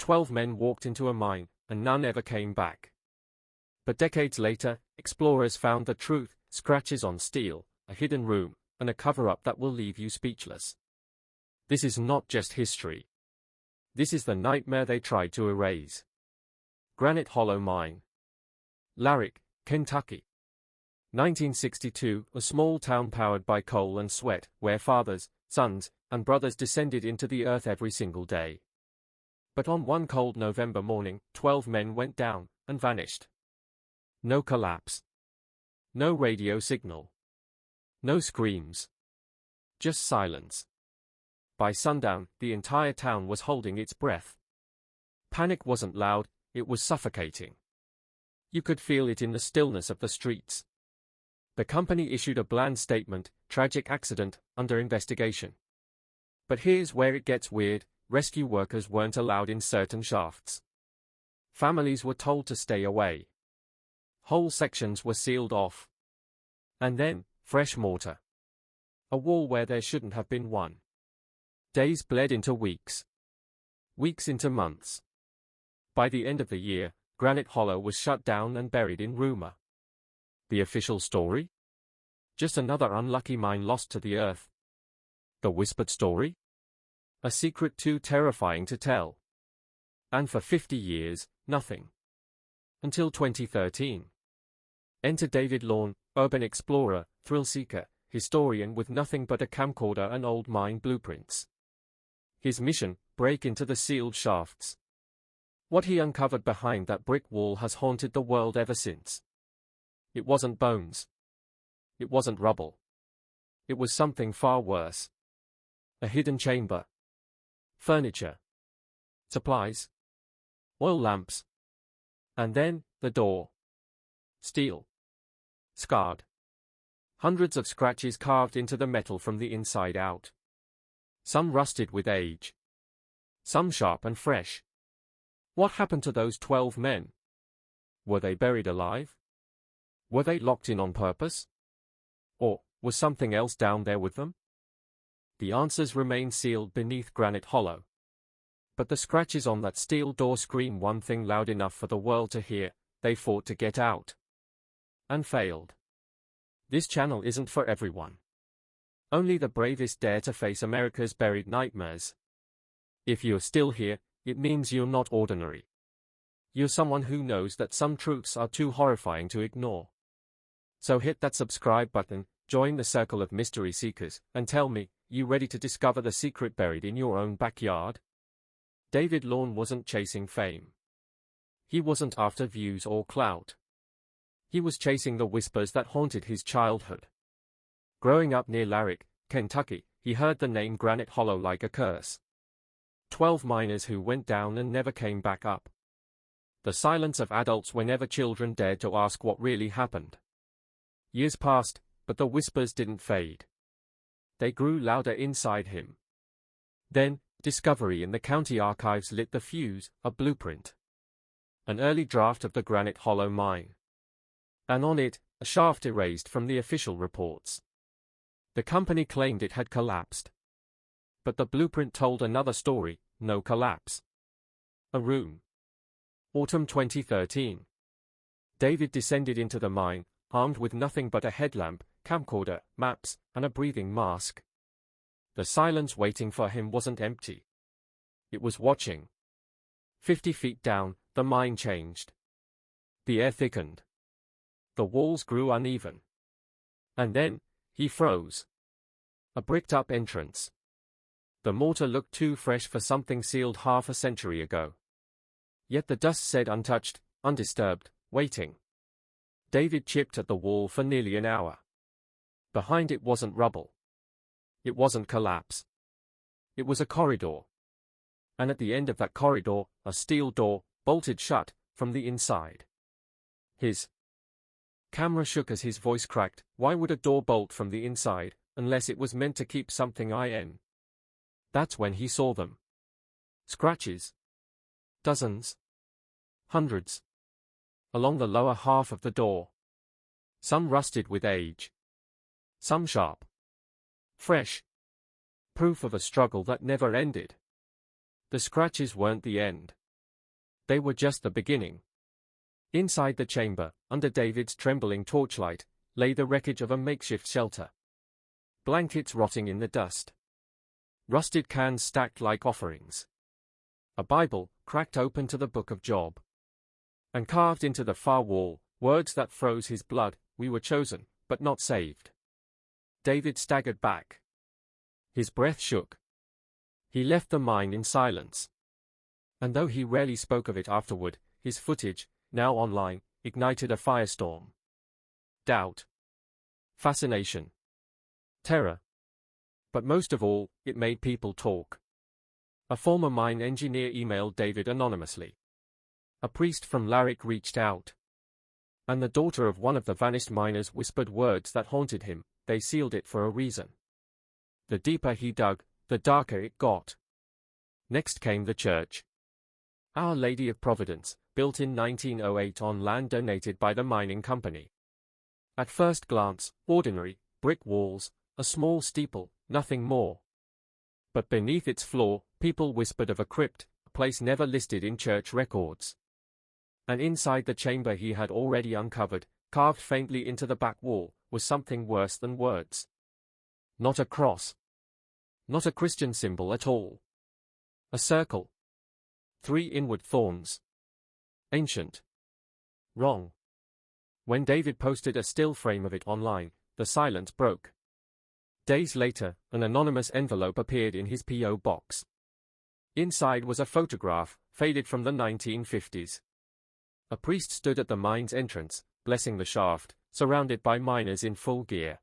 12 men walked into a mine, and none ever came back. But decades later, explorers found the truth: scratches on steel, a hidden room, and a cover-up that will leave you speechless. This is not just history. This is the nightmare they tried to erase. Granite Hollow Mine. Larrick, Kentucky. 1962, a small town powered by coal and sweat, where fathers, sons, and brothers descended into the earth every single day. But on one cold November morning, 12 men went down and vanished. No collapse. No radio signal. No screams. Just silence. By sundown, the entire town was holding its breath. Panic wasn't loud, it was suffocating. You could feel it in the stillness of the streets. The company issued a bland statement: tragic accident, under investigation. But here's where it gets weird: rescue workers weren't allowed in certain shafts. Families were told to stay away. Whole sections were sealed off. And then, fresh mortar. A wall where there shouldn't have been one. Days bled into weeks. Weeks into months. By the end of the year, Granite Hollow was shut down and buried in rumor. The official story? Just another unlucky mine lost to the earth. The whispered story? A secret too terrifying to tell. And for 50 years, nothing. Until 2013. Enter David Lawn, urban explorer, thrill-seeker, historian with nothing but a camcorder and old mine blueprints. His mission: break into the sealed shafts. What he uncovered behind that brick wall has haunted the world ever since. It wasn't bones. It wasn't rubble. It was something far worse. A hidden chamber. Furniture. Supplies. Oil lamps. And then, the door. Steel. Scarred. Hundreds of scratches carved into the metal from the inside out. Some rusted with age. Some sharp and fresh. What happened to those 12 men? Were they buried alive? Were they locked in on purpose? Or was something else down there with them? The answers remain sealed beneath Granite Hollow. But the scratches on that steel door scream one thing loud enough for the world to hear: they fought to get out. And failed. This channel isn't for everyone. Only the bravest dare to face America's buried nightmares. If you're still here, it means you're not ordinary. You're someone who knows that some truths are too horrifying to ignore. So hit that subscribe button, join the circle of mystery seekers, and tell me, you ready to discover the secret buried in your own backyard? David Lawn wasn't chasing fame. He wasn't after views or clout. He was chasing the whispers that haunted his childhood. Growing up near Larrick, Kentucky, he heard the name Granite Hollow like a curse. 12 miners who went down and never came back up. The silence of adults whenever children dared to ask what really happened. Years passed, but the whispers didn't fade. They grew louder inside him. Then, discovery in the county archives lit the fuse: a blueprint. An early draft of the Granite Hollow mine. And on it, a shaft erased from the official reports. The company claimed it had collapsed. But the blueprint told another story: no collapse. A room. Autumn 2013. David descended into the mine, armed with nothing but a headlamp, camcorder, maps, and a breathing mask. The silence waiting for him wasn't empty. It was watching. 50 feet down, the mine changed. The air thickened. The walls grew uneven. And then, he froze. A bricked-up entrance. The mortar looked too fresh for something sealed half a century ago. Yet the dust said untouched, undisturbed, waiting. David chipped at the wall for nearly an hour. Behind it wasn't rubble. It wasn't collapse. It was a corridor. And at the end of that corridor, a steel door, bolted shut, from the inside. His camera shook as his voice cracked. Why would a door bolt from the inside, unless it was meant to keep something in? That's when he saw them. Scratches. Dozens. Hundreds. Along the lower half of the door. Some rusted with age. Some sharp. Fresh. Proof of a struggle that never ended. The scratches weren't the end. They were just the beginning. Inside the chamber, under David's trembling torchlight, lay the wreckage of a makeshift shelter. Blankets rotting in the dust. Rusted cans stacked like offerings. A Bible, cracked open to the book of Job. And carved into the far wall, words that froze his blood: "We were chosen, but not saved." David staggered back. His breath shook. He left the mine in silence. And though he rarely spoke of it afterward, his footage, now online, ignited a firestorm. Doubt. Fascination. Terror. But most of all, it made people talk. A former mine engineer emailed David anonymously. A priest from Larrick reached out. And the daughter of one of the vanished miners whispered words that haunted him: "They sealed it for a reason." The deeper he dug, the darker it got. Next came the church. Our Lady of Providence, built in 1908 on land donated by the mining company. At first glance, ordinary, brick walls, a small steeple, nothing more. But beneath its floor, people whispered of a crypt, a place never listed in church records. And inside the chamber he had already uncovered, carved faintly into the back wall, was something worse than words. Not a cross. Not a Christian symbol at all. A circle. 3 inward thorns. Ancient. Wrong. When David posted a still frame of it online, the silence broke. Days later, an anonymous envelope appeared in his P.O. box. Inside was a photograph, faded from the 1950s. A priest stood at the mine's entrance, blessing the shaft, surrounded by miners in full gear.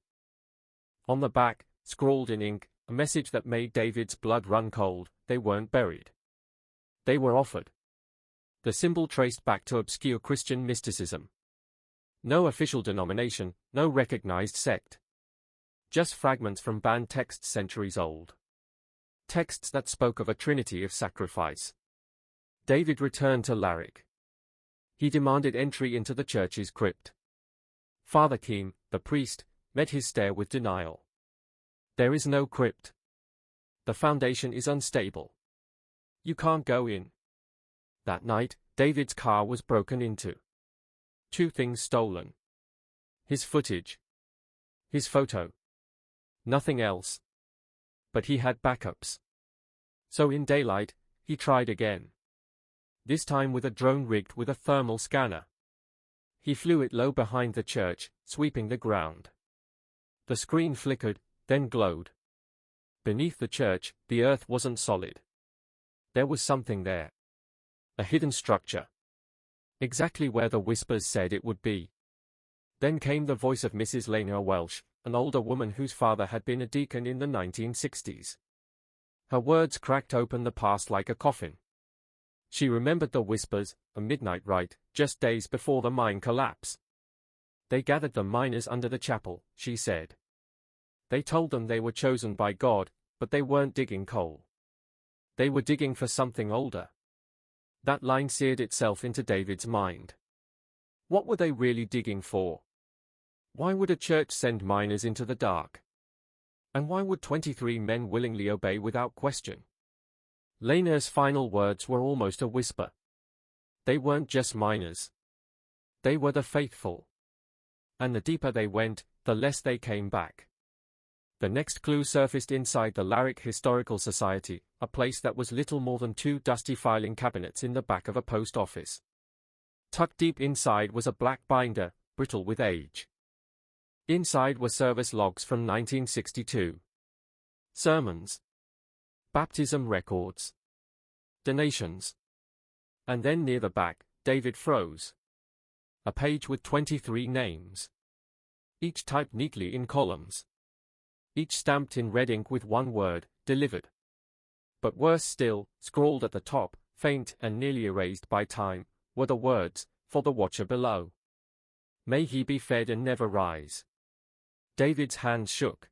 On the back, scrawled in ink, a message that made David's blood run cold: they weren't buried. They were offered. The symbol traced back to obscure Christian mysticism. No official denomination, no recognized sect. Just fragments from banned texts centuries old. Texts that spoke of a trinity of sacrifice. David returned to Larrick. He demanded entry into the church's crypt. Father Keem, the priest, met his stare with denial. "There is no crypt. The foundation is unstable. You can't go in." That night, David's car was broken into. 2 things stolen. His footage. His photo. Nothing else. But he had backups. So in daylight, he tried again. This time with a drone rigged with a thermal scanner. He flew it low behind the church, sweeping the ground. The screen flickered, then glowed. Beneath the church, the earth wasn't solid. There was something there. A hidden structure. Exactly where the whispers said it would be. Then came the voice of Mrs. Lena Welsh, an older woman whose father had been a deacon in the 1960s. Her words cracked open the past like a coffin. She remembered the whispers, a midnight rite, just days before the mine collapse. They gathered the miners under the chapel, she said. They told them they were chosen by God, but they weren't digging coal. They were digging for something older. That line seared itself into David's mind. What were they really digging for? Why would a church send miners into the dark? And why would 23 men willingly obey without question? Lena's final words were almost a whisper. They weren't just miners. They were the faithful. And the deeper they went, the less they came back. The next clue surfaced inside the Larrick Historical Society, a place that was little more than 2 dusty filing cabinets in the back of a post office. Tucked deep inside was a black binder, brittle with age. Inside were service logs from 1962. Sermons. Baptism records. Donations. And then near the back, David froze. A page with 23 names. Each typed neatly in columns. Each stamped in red ink with one word: delivered. But worse still, scrawled at the top, faint and nearly erased by time, were the words, "For the watcher below. May he be fed and never rise." David's hands shook.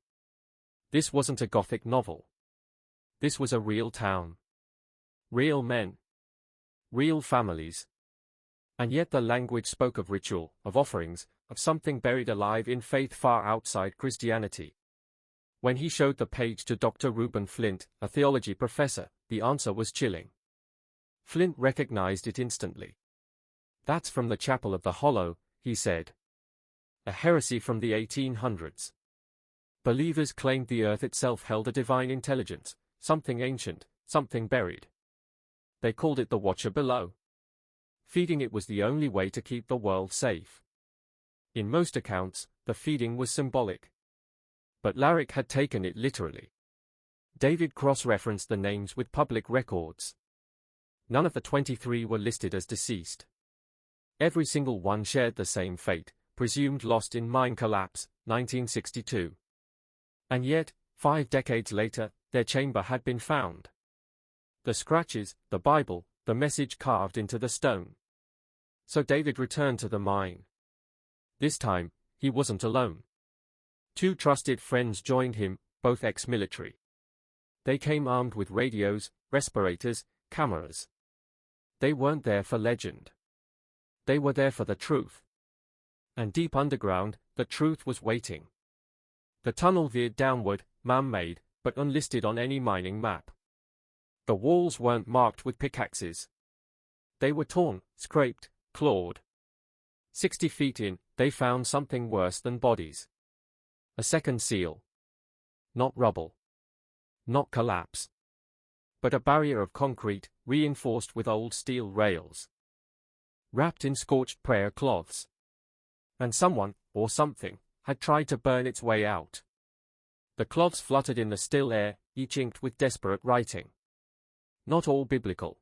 This wasn't a Gothic novel. This was a real town. Real men. Real families. And yet the language spoke of ritual, of offerings, of something buried alive in faith far outside Christianity. When he showed the page to Dr. Reuben Flint, a theology professor, the answer was chilling. Flint recognized it instantly. "That's from the Chapel of the Hollow," he said. "A heresy from the 1800s. Believers claimed the earth itself held a divine intelligence, something ancient, something buried. They called it the Watcher Below. Feeding it was the only way to keep the world safe. In most accounts, the feeding was symbolic. But Larrick had taken it literally." David cross-referenced the names with public records. None of the 23 were listed as deceased. Every single one shared the same fate, presumed lost in mine collapse, 1962. And yet, 5 decades later, their chamber had been found. The scratches, the Bible, the message carved into the stone. So David returned to the mine. This time, he wasn't alone. 2 trusted friends joined him, both ex-military. They came armed with radios, respirators, cameras. They weren't there for legend. They were there for the truth. And deep underground, the truth was waiting. The tunnel veered downward, man-made, but unlisted on any mining map. The walls weren't marked with pickaxes. They were torn, scraped, clawed. 60 feet in, they found something worse than bodies. A second seal. Not rubble. Not collapse. But a barrier of concrete, reinforced with old steel rails. Wrapped in scorched prayer cloths. And someone, or something, had tried to burn its way out. The cloths fluttered in the still air, each inked with desperate writing. Not all biblical.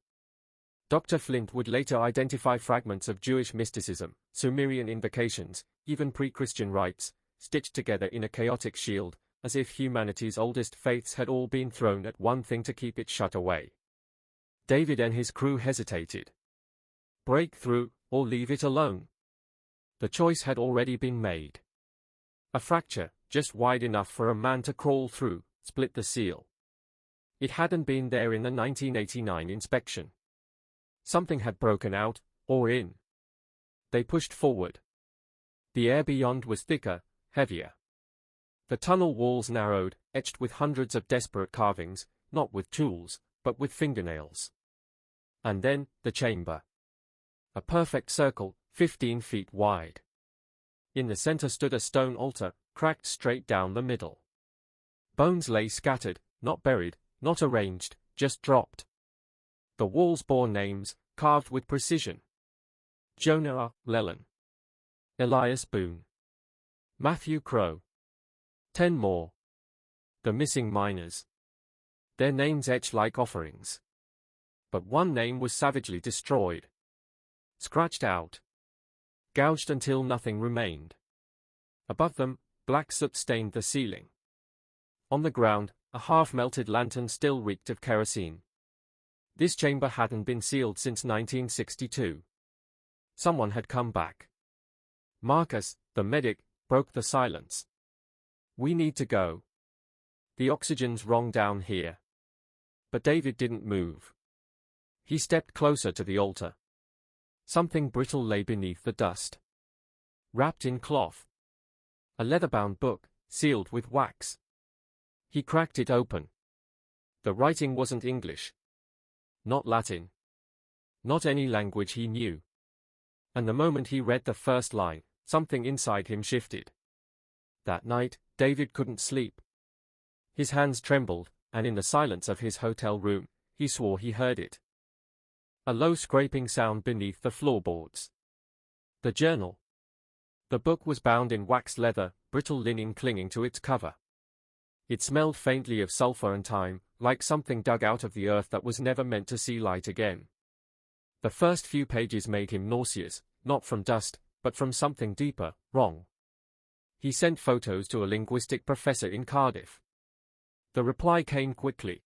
Dr. Flint would later identify fragments of Jewish mysticism, Sumerian invocations, even pre-Christian rites, stitched together in a chaotic shield, as if humanity's oldest faiths had all been thrown at one thing to keep it shut away. David and his crew hesitated. Break through, or leave it alone. The choice had already been made. A fracture, just wide enough for a man to crawl through, split the seal. It hadn't been there in the 1989 inspection. Something had broken out, or in. They pushed forward. The air beyond was thicker, heavier. The tunnel walls narrowed, etched with hundreds of desperate carvings, not with tools, but with fingernails. And then, the chamber. A perfect circle, 15 feet wide. In the center stood a stone altar, cracked straight down the middle. Bones lay scattered, not buried, not arranged, just dropped. The walls bore names, carved with precision. Jonah Llewellyn. Elias Boone. Matthew Crow. 10 more. The missing miners. Their names etched like offerings. But one name was savagely destroyed. Scratched out. Gouged until nothing remained. Above them, black soot stained the ceiling. On the ground, a half-melted lantern still reeked of kerosene. This chamber hadn't been sealed since 1962. Someone had come back. Marcus, the medic, broke the silence. "We need to go. The oxygen's wrong down here." But David didn't move. He stepped closer to the altar. Something brittle lay beneath the dust. Wrapped in cloth. A leather-bound book, sealed with wax. He cracked it open. The writing wasn't English. Not Latin. Not any language he knew. And the moment he read the first line, something inside him shifted. That night, David couldn't sleep. His hands trembled, and in the silence of his hotel room, he swore he heard it. A low scraping sound beneath the floorboards. The journal. The book was bound in waxed leather, brittle linen clinging to its cover. It smelled faintly of sulfur and thyme, like something dug out of the earth that was never meant to see light again. The first few pages made him nauseous, not from dust, but from something deeper, wrong. He sent photos to a linguistic professor in Cardiff. The reply came quickly.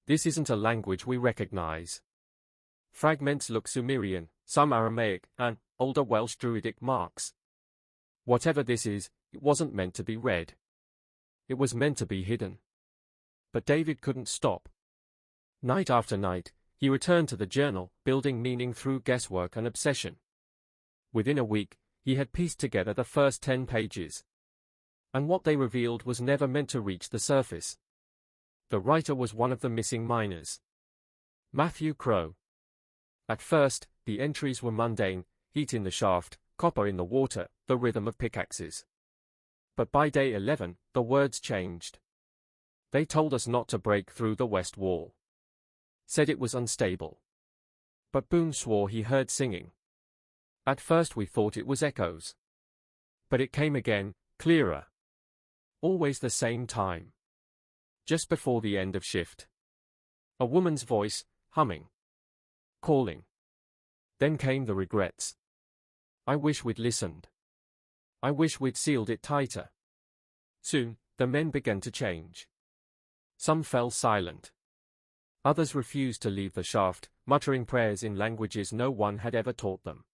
"This isn't a language we recognize. Fragments look Sumerian, some Aramaic, and older Welsh Druidic marks. Whatever this is, it wasn't meant to be read. It was meant to be hidden." But David couldn't stop. Night after night, he returned to the journal, building meaning through guesswork and obsession. Within a week, he had pieced together the first 10 pages. And what they revealed was never meant to reach the surface. The writer was one of the missing miners. Matthew Crow. At first, the entries were mundane: heat in the shaft, copper in the water, the rhythm of pickaxes. But by day 11, the words changed. They told us not to break through the west wall. Said it was unstable. But Boone swore he heard singing. At first we thought it was echoes. But it came again, clearer. Always the same time. Just before the end of shift. A woman's voice, humming. Calling. Then came the regrets. I wish we'd listened. I wish we'd sealed it tighter. Soon, the men began to change. Some fell silent. Others refused to leave the shaft, muttering prayers in languages no one had ever taught them.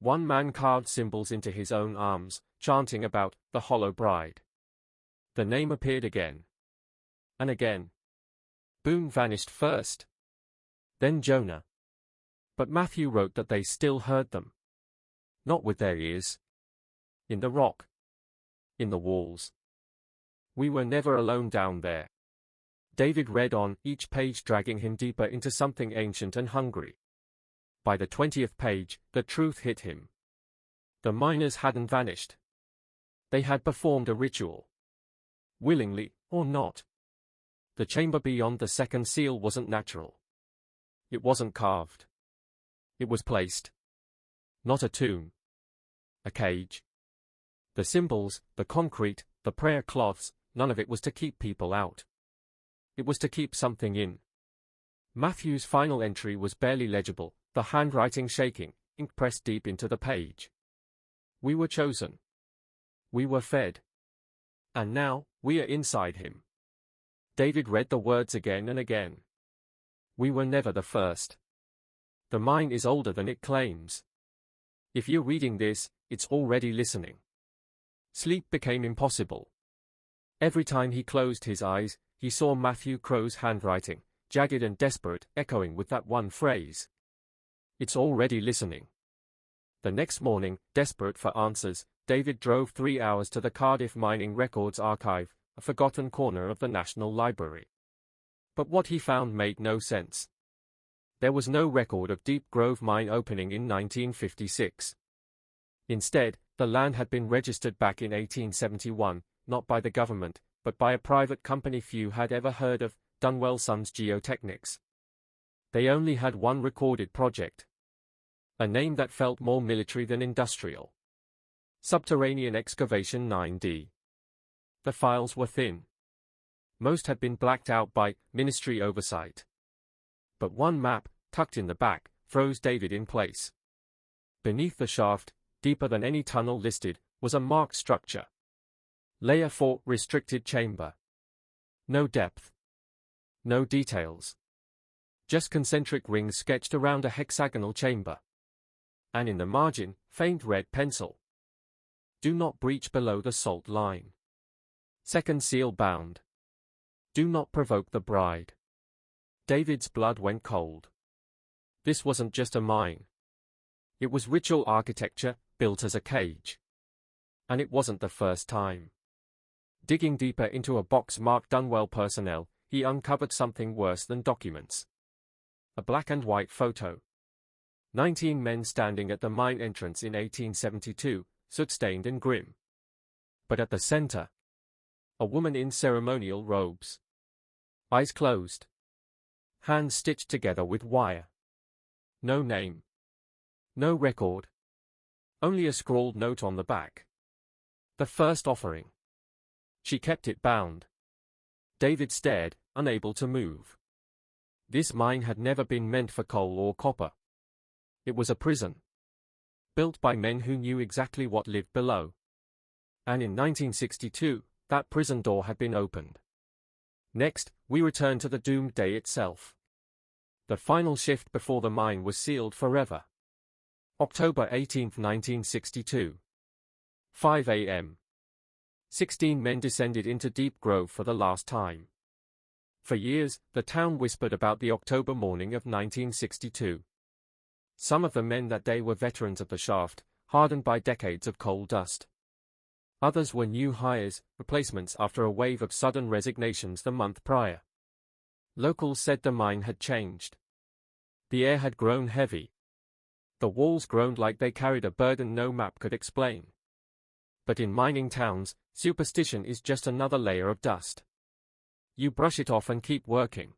One man carved symbols into his own arms, chanting about the hollow bride. The name appeared again. And again. Boone vanished first. Then Jonah. But Matthew wrote that they still heard them. Not with their ears. In the rock. In the walls. We were never alone down there. David read on, each page dragging him deeper into something ancient and hungry. By the 20th page, the truth hit him. The miners hadn't vanished. They had performed a ritual. Willingly, or not. The chamber beyond the second seal wasn't natural. It wasn't carved. It was placed. Not a tomb. A cage. The symbols, the concrete, the prayer cloths, none of it was to keep people out. It was to keep something in. Matthew's final entry was barely legible, the handwriting shaking, ink pressed deep into the page. We were chosen. We were fed. And now, we are inside him. David read the words again and again. We were never the first. The mind is older than it claims. If you're reading this, it's already listening. Sleep became impossible. Every time he closed his eyes, he saw Matthew Crow's handwriting, jagged and desperate, echoing with that one phrase. It's already listening. The next morning, desperate for answers, David drove 3 hours to the Cardiff Mining Records Archive, a forgotten corner of the National Library. But what he found made no sense. There was no record of Deep Grove mine opening in 1956. Instead, the land had been registered back in 1871, not by the government, but by a private company few had ever heard of, Dunwell Sons Geotechnics. They only had one recorded project. A name that felt more military than industrial. Subterranean Excavation 9D. The files were thin. Most had been blacked out by ministry oversight. But one map, tucked in the back, froze David in place. Beneath the shaft, deeper than any tunnel listed, was a marked structure. Layer 4, restricted chamber. No depth. No details. Just concentric rings sketched around a hexagonal chamber. And in the margin, faint red pencil. Do not breach below the salt line. Second seal bound. Do not provoke the bride. David's blood went cold. This wasn't just a mine. It was ritual architecture, built as a cage. And it wasn't the first time. Digging deeper into a box marked Dunwell personnel, he uncovered something worse than documents. A black and white photo. 19 men standing at the mine entrance in 1872, soot-stained and grim. But at the center, a woman in ceremonial robes. Eyes closed. Hands stitched together with wire. No name. No record. Only a scrawled note on the back. The first offering. She kept it bound. David stared, unable to move. This mine had never been meant for coal or copper. It was a prison. Built by men who knew exactly what lived below. And in 1962, that prison door had been opened. Next, we returned to the doomed day itself. The final shift before the mine was sealed forever. October 18, 1962. 5 a.m. 16 men descended into Deep Grove for the last time. For years, the town whispered about the October morning of 1962. Some of the men that day were veterans of the shaft, hardened by decades of coal dust. Others were new hires, replacements after a wave of sudden resignations the month prior. Locals said the mine had changed. The air had grown heavy. The walls groaned like they carried a burden no map could explain. But in mining towns, superstition is just another layer of dust. You brush it off and keep working.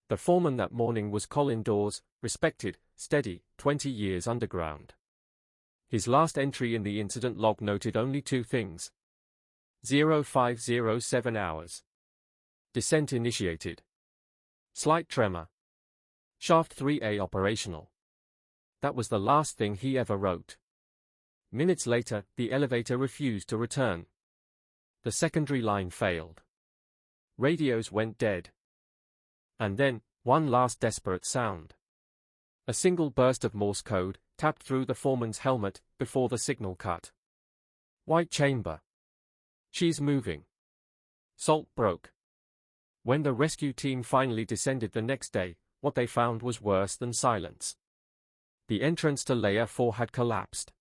The foreman that morning was Colin Dawes, respected, steady, 20 years underground. His last entry in the incident log noted only two things. 0507 hours. Descent initiated. Slight tremor. Shaft 3A operational. That was the last thing he ever wrote. Minutes later, the elevator refused to return. The secondary line failed. Radios went dead. And then, one last desperate sound. A single burst of Morse code tapped through the foreman's helmet before the signal cut. White chamber. She's moving. Salt broke. When the rescue team finally descended the next day, what they found was worse than silence. The entrance to Layer 4 had collapsed.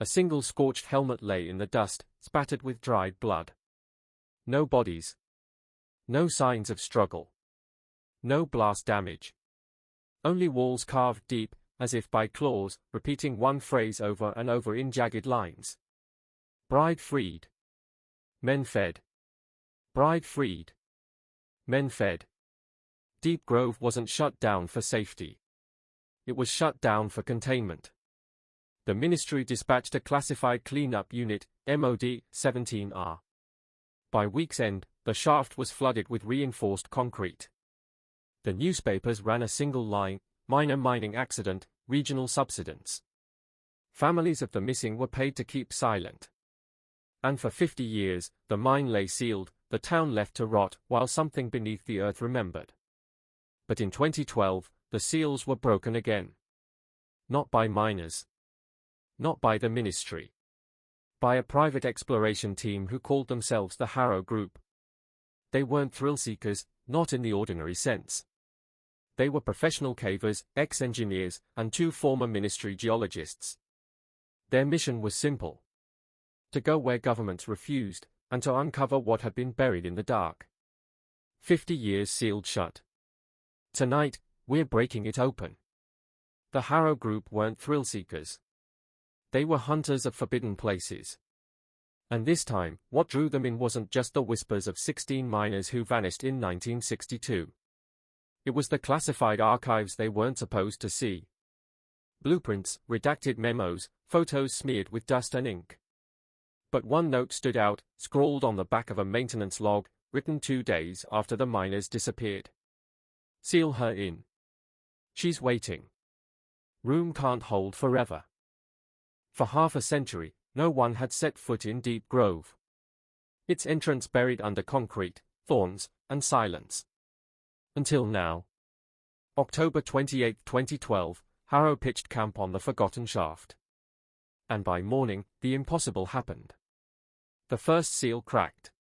A single scorched helmet lay in the dust, spattered with dried blood. No bodies. No signs of struggle. No blast damage. Only walls carved deep, as if by claws, repeating one phrase over and over in jagged lines. Bride freed. Men fed. Bride freed. Men fed. Deep Grove wasn't shut down for safety. It was shut down for containment. The ministry dispatched a classified cleanup unit, MOD 17R. By week's end, the shaft was flooded with reinforced concrete. The newspapers ran a single line, minor mining accident, regional subsidence. Families of the missing were paid to keep silent. And for 50 years, the mine lay sealed, the town left to rot, while something beneath the earth remembered. But in 2012, the seals were broken again. Not by miners. Not by the ministry. By a private exploration team who called themselves the Harrow Group. They weren't thrill-seekers, not in the ordinary sense. They were professional cavers, ex-engineers, and two former ministry geologists. Their mission was simple. To go where governments refused, and to uncover what had been buried in the dark. 50 years sealed shut. Tonight, we're breaking it open. The Harrow Group weren't thrill-seekers. They were hunters of forbidden places. And this time, what drew them in wasn't just the whispers of 16 miners who vanished in 1962. It was the classified archives they weren't supposed to see. Blueprints, redacted memos, photos smeared with dust and ink. But one note stood out, scrawled on the back of a maintenance log, written 2 days after the miners disappeared. Seal her in. She's waiting. Room can't hold forever. For half a century, no one had set foot in Deep Grove. Its entrance buried under concrete, thorns, and silence. Until now. October 28, 2012, Harrow pitched camp on the forgotten shaft. And by morning, the impossible happened. The first seal cracked.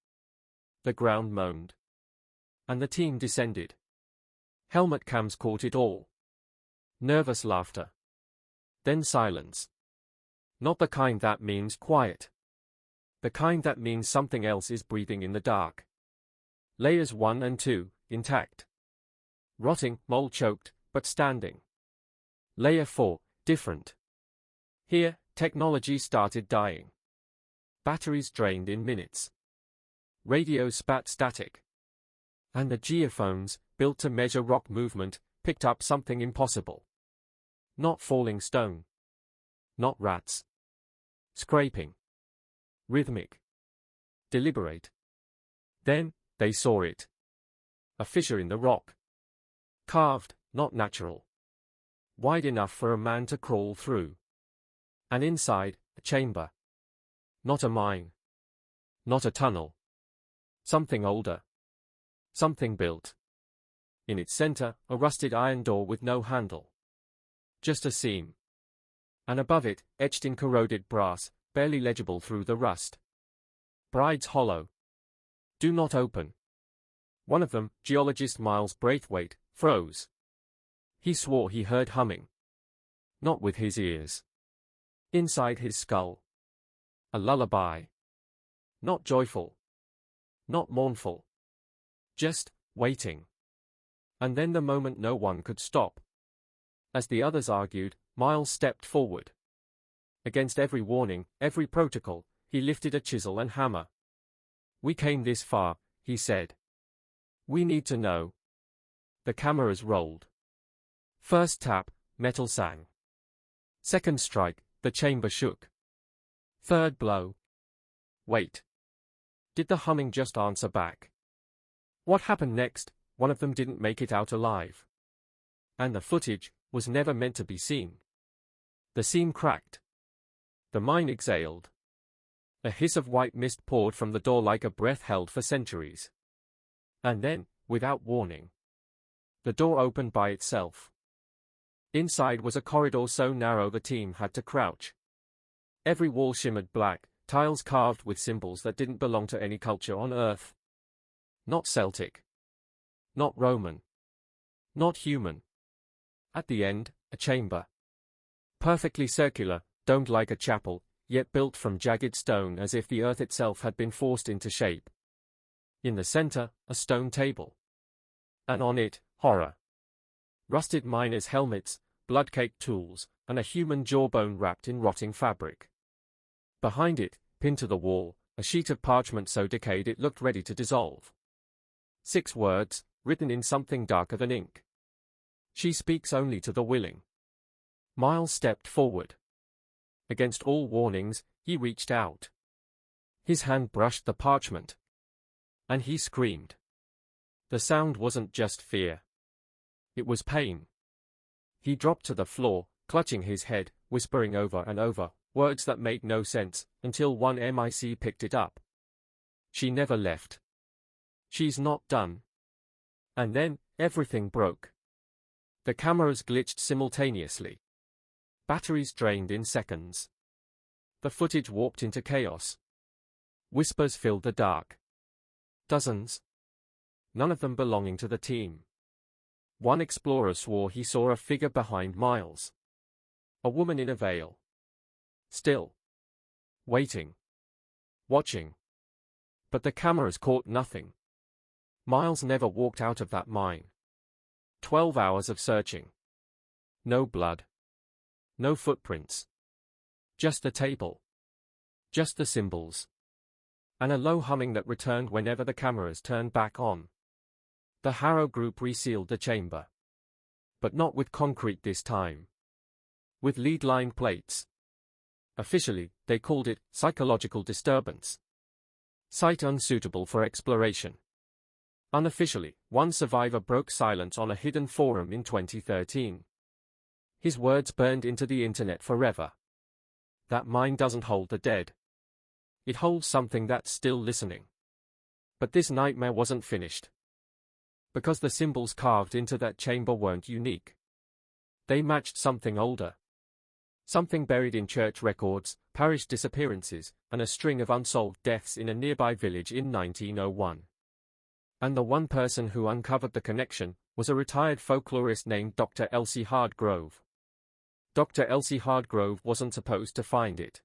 The ground moaned. And the team descended. Helmet cams caught it all. Nervous laughter. Then silence. Not the kind that means quiet. The kind that means something else is breathing in the dark. Layers 1 and 2, intact. Rotting, mold-choked, but standing. Layer 4, different. Here, technology started dying. Batteries drained in minutes. Radios spat static. And the geophones, built to measure rock movement, picked up something impossible. Not falling stone. Not rats. Scraping. Rhythmic. Deliberate. Then, they saw it. A fissure in the rock. Carved, not natural. Wide enough for a man to crawl through. And inside, a chamber. Not a mine. Not a tunnel. Something older. Something built. In its center, a rusted iron door with no handle. Just a seam. And above it, etched in corroded brass, barely legible through the rust. Bride's Hollow. Do not open. One of them, geologist Miles Braithwaite, froze. He swore he heard humming. Not with his ears. Inside his skull. A lullaby. Not joyful. Not mournful. Just waiting. And then the moment no one could stop. As the others argued, Miles stepped forward. Against every warning, every protocol, he lifted a chisel and hammer. "We came this far," he said. "We need to know." The cameras rolled. First tap, metal sang. Second strike, the chamber shook. Third blow. Wait. Did the humming just answer back? What happened next? One of them didn't make it out alive. And the footage was never meant to be seen. The seam cracked. The mine exhaled. A hiss of white mist poured from the door like a breath held for centuries. And then, without warning, the door opened by itself. Inside was a corridor so narrow the team had to crouch. Every wall shimmered black, tiles carved with symbols that didn't belong to any culture on Earth. Not Celtic. Not Roman. Not human. At the end, a chamber. Perfectly circular, domed like a chapel, yet built from jagged stone as if the earth itself had been forced into shape. In the center, a stone table. And on it, horror. Rusted miners' helmets, blood-caked tools, and a human jawbone wrapped in rotting fabric. Behind it, pinned to the wall, a sheet of parchment so decayed it looked ready to dissolve. 6 words, written in something darker than ink. "She speaks only to the willing." Miles stepped forward. Against all warnings, he reached out. His hand brushed the parchment. And he screamed. The sound wasn't just fear. It was pain. He dropped to the floor, clutching his head, whispering over and over, words that made no sense, until one MIC picked it up. "She never left. She's not done." And then, everything broke. The cameras glitched simultaneously. Batteries drained in seconds. The footage warped into chaos. Whispers filled the dark. Dozens. None of them belonging to the team. One explorer swore he saw a figure behind Miles. A woman in a veil. Still. Waiting. Watching. But the cameras caught nothing. Miles never walked out of that mine. 12 hours of searching. No blood. No footprints. Just the table. Just the symbols. And a low humming that returned whenever the cameras turned back on. The Harrow group resealed the chamber. But not with concrete this time. With lead-lined plates. Officially, they called it psychological disturbance. Site unsuitable for exploration. Unofficially, one survivor broke silence on a hidden forum in 2013. His words burned into the internet forever. That mine doesn't hold the dead. It holds something that's still listening. But this nightmare wasn't finished. Because the symbols carved into that chamber weren't unique. They matched something older. Something buried in church records, parish disappearances, and a string of unsolved deaths in a nearby village in 1901. And the one person who uncovered the connection was a retired folklorist named Dr. Elsie Hardgrove. Dr. Elsie Hardgrove wasn't supposed to find it.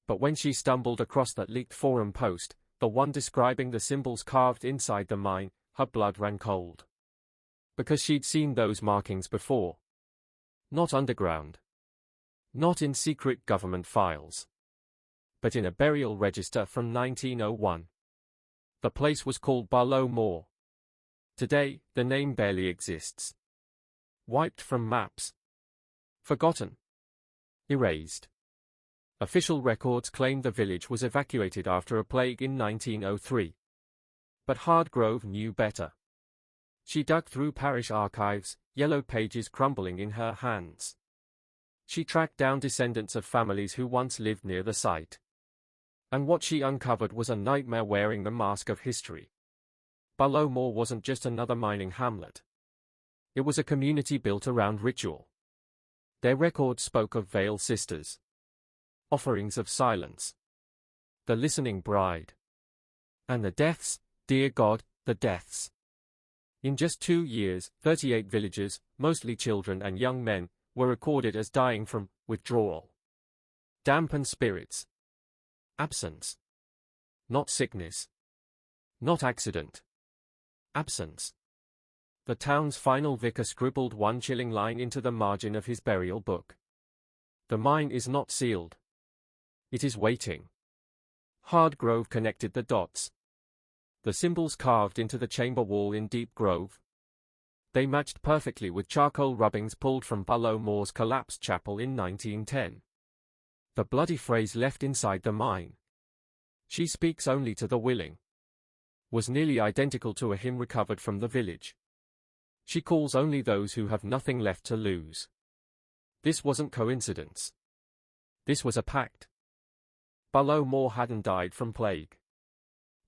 But when she stumbled across that leaked forum post, the one describing the symbols carved inside the mine, her blood ran cold. Because she'd seen those markings before. Not underground. Not in secret government files. But in a burial register from 1901. The place was called Barlow Moor. Today, the name barely exists. Wiped from maps. Forgotten. Erased. Official records claimed the village was evacuated after a plague in 1903. But Hardgrove knew better. She dug through parish archives, yellow pages crumbling in her hands. She tracked down descendants of families who once lived near the site. And what she uncovered was a nightmare wearing the mask of history. Barlow Moor wasn't just another mining hamlet. It was a community built around ritual. Their records spoke of veiled sisters. Offerings of silence. The listening bride. And the deaths, dear God, the deaths. In just 2 years, 38 villagers, mostly children and young men, were recorded as dying from withdrawal. Dampened spirits. Absence. Not sickness. Not accident. Absence. the town's final vicar scribbled one chilling line into the margin of his burial book. "The mine is not sealed. It is waiting." Hardgrove connected the dots. The symbols carved into the chamber wall in Deep Grove. They matched perfectly with charcoal rubbings pulled from Ballow Moore's collapsed chapel in 1910. The bloody phrase left inside the mine, "She speaks only to the willing," was nearly identical to a hymn recovered from the village. "She calls only those who have nothing left to lose." This wasn't coincidence. This was a pact. Ballow Moore hadn't died from plague.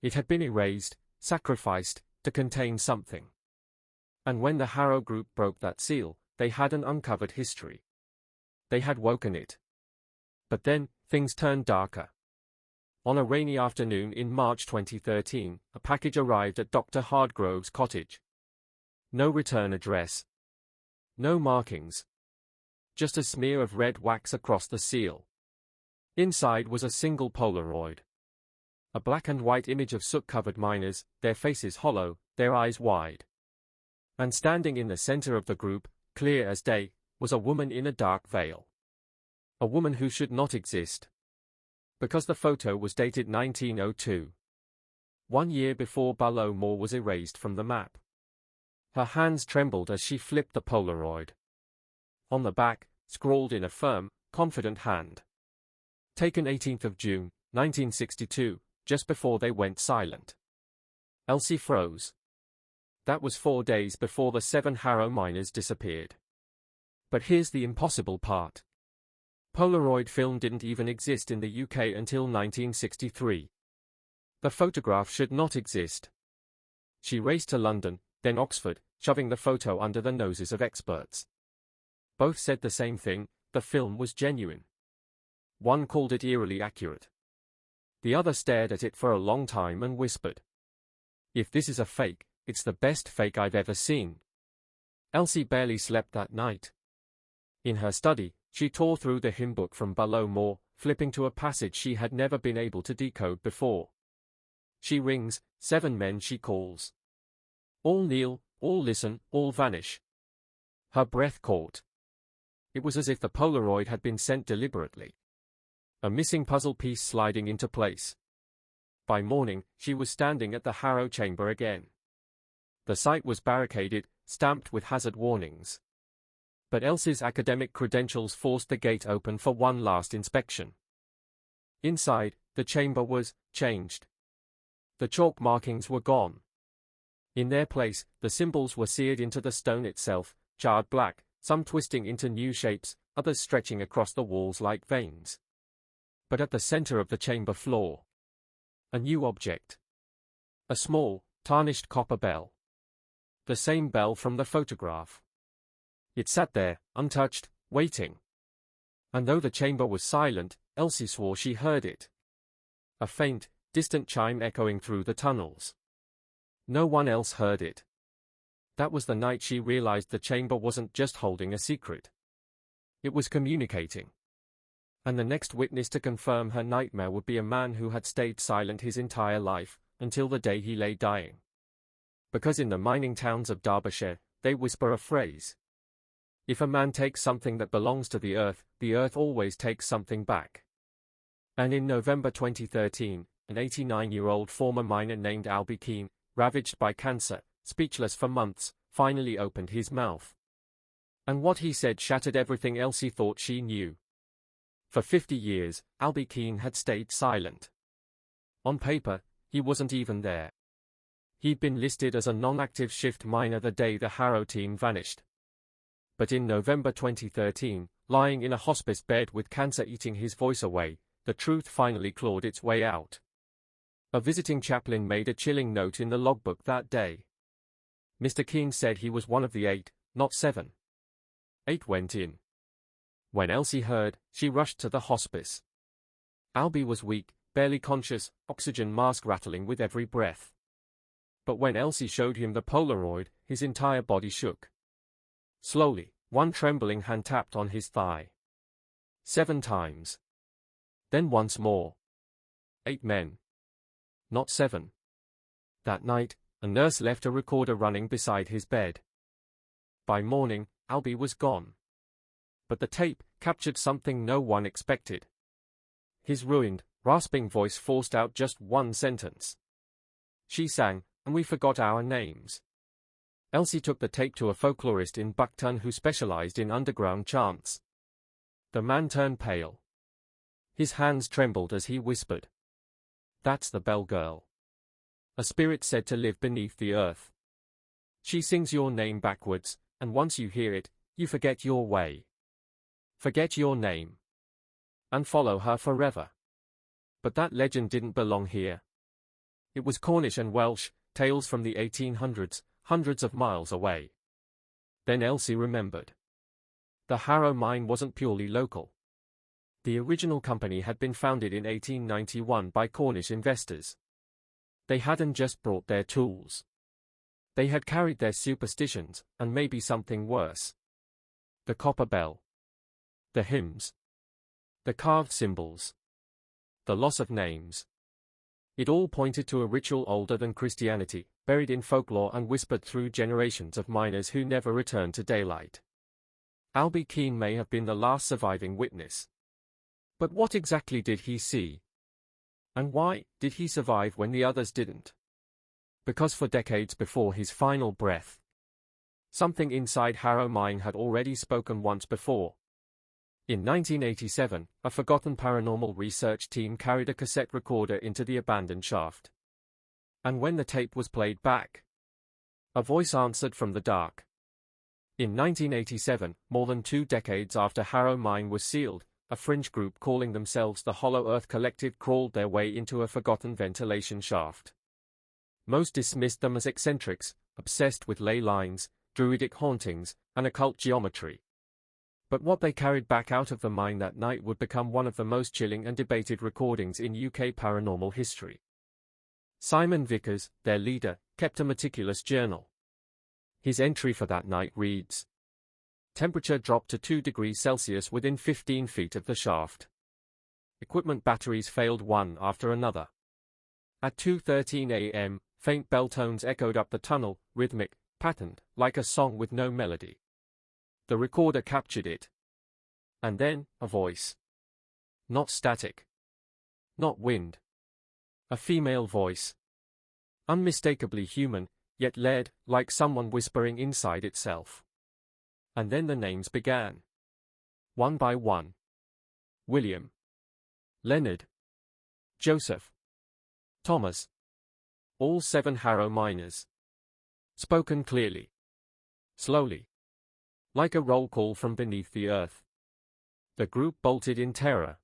It had been erased, sacrificed, to contain something. And when the Harrow Group broke that seal, they hadn't uncovered history. They had woken it. But then, things turned darker. On a rainy afternoon in March 2013, a package arrived at Dr. Hardgrove's cottage. No return address. No markings. Just a smear of red wax across the seal. Inside was a single Polaroid. A black and white image of soot-covered miners, their faces hollow, their eyes wide. And standing in the center of the group, clear as day, was a woman in a dark veil. A woman who should not exist. Because the photo was dated 1902. 1 year before Ballow Moore was erased from the map. Her hands trembled as she flipped the Polaroid. On the back, scrawled in a firm, confident hand. Taken 18th of June, 1962, just before they went silent. Elsie froze. That was 4 days before the 7 Harrow miners disappeared. But here's the impossible part. Polaroid film didn't even exist in the UK until 1963. The photograph should not exist. She raced to London, then Oxford, shoving the photo under the noses of experts. Both said the same thing: the film was genuine. One called it eerily accurate. The other stared at it for a long time and whispered, "If this is a fake, it's the best fake I've ever seen." Elsie barely slept that night. In her study, she tore through the hymn book from Ballow Moore, flipping to a passage she had never been able to decode before. She rings, 7 men she calls. All kneel, all listen, all vanish. Her breath caught. It was as if the Polaroid had been sent deliberately. A missing puzzle piece sliding into place. By morning, she was standing at the Harrow chamber again. The site was barricaded, stamped with hazard warnings. But Elsie's academic credentials forced the gate open for one last inspection. Inside, the chamber was changed. The chalk markings were gone. In their place, the symbols were seared into the stone itself, charred black, some twisting into new shapes, others stretching across the walls like veins. But at the center of the chamber floor, a new object. A small, tarnished copper bell. The same bell from the photograph. It sat there, untouched, waiting. And though the chamber was silent, Elsie swore she heard it. A faint, distant chime echoing through the tunnels. No one else heard it. That was the night she realized the chamber wasn't just holding a secret. It was communicating. And the next witness to confirm her nightmare would be a man who had stayed silent his entire life, until the day he lay dying. Because in the mining towns of Derbyshire, they whisper a phrase. If a man takes something that belongs to the earth always takes something back. And in November 2013, an 89-year-old former miner named Albie Keane, ravaged by cancer, speechless for months, finally opened his mouth. And what he said shattered everything Elsie thought she knew. For 50 years, Albie Keane had stayed silent. On paper, he wasn't even there. He'd been listed as a non-active shift miner the day the Harrow team vanished. But in November 2013, lying in a hospice bed with cancer eating his voice away, the truth finally clawed its way out. A visiting chaplain made a chilling note in the logbook that day. Mr. Keane said he was one of the 8, not 7. 8 went in. When Elsie heard, she rushed to the hospice. Albie was weak, barely conscious, oxygen mask rattling with every breath. But when Elsie showed him the Polaroid, his entire body shook. Slowly, one trembling hand tapped on his thigh. 7 times. Then once more. 8 men. Not 7. That night, A nurse left a recorder running beside his bed. By morning, Albie was gone. But the tape captured something no one expected. His ruined, rasping voice forced out just one sentence. She sang, "And we forgot our names." Elsie took the tape to a folklorist in Buckton who specialized in underground chants. The man turned pale. His hands trembled as he whispered, "That's the bell girl. A spirit said to live beneath the earth. She sings your name backwards, and once you hear it, you forget your way. Forget your name. And follow her forever." But that legend didn't belong here. It was Cornish and Welsh, tales from the 1800s, hundreds of miles away. Then Elsie remembered. The Harrow mine wasn't purely local. The original company had been founded in 1891 by Cornish investors. They hadn't just brought their tools. They had carried their superstitions, and maybe something worse. The copper bell. The hymns. The carved symbols. The loss of names. It all pointed to a ritual older than Christianity, buried in folklore and whispered through generations of miners who never returned to daylight. Albie Keane may have been the last surviving witness. But what exactly did he see? And why did he survive when the others didn't? Because for decades before his final breath, something inside Harrow Mine had already spoken once before. In 1987, a forgotten paranormal research team carried a cassette recorder into the abandoned shaft. And when the tape was played back, a voice answered from the dark. In 1987, more than 2 decades after Harrow Mine was sealed, a fringe group calling themselves the Hollow Earth Collective crawled their way into a forgotten ventilation shaft. Most dismissed them as eccentrics, obsessed with ley lines, druidic hauntings, and occult geometry. But what they carried back out of the mine that night would become one of the most chilling and debated recordings in UK paranormal history. Simon Vickers, their leader, kept a meticulous journal. His entry for that night reads: "Temperature dropped to 2 degrees Celsius within 15 feet of the shaft. Equipment batteries failed one after another. At 2:13 a.m., faint bell tones echoed up the tunnel, rhythmic, patterned, like a song with no melody. The recorder captured it. And then, a voice. Not static. Not wind. A female voice. Unmistakably human, yet layered, like someone whispering inside itself. And then the names began. One by one. William. Leonard. Joseph. Thomas. All 7 Harrow miners. Spoken clearly. Slowly. Like a roll call from beneath the earth. The group bolted in terror.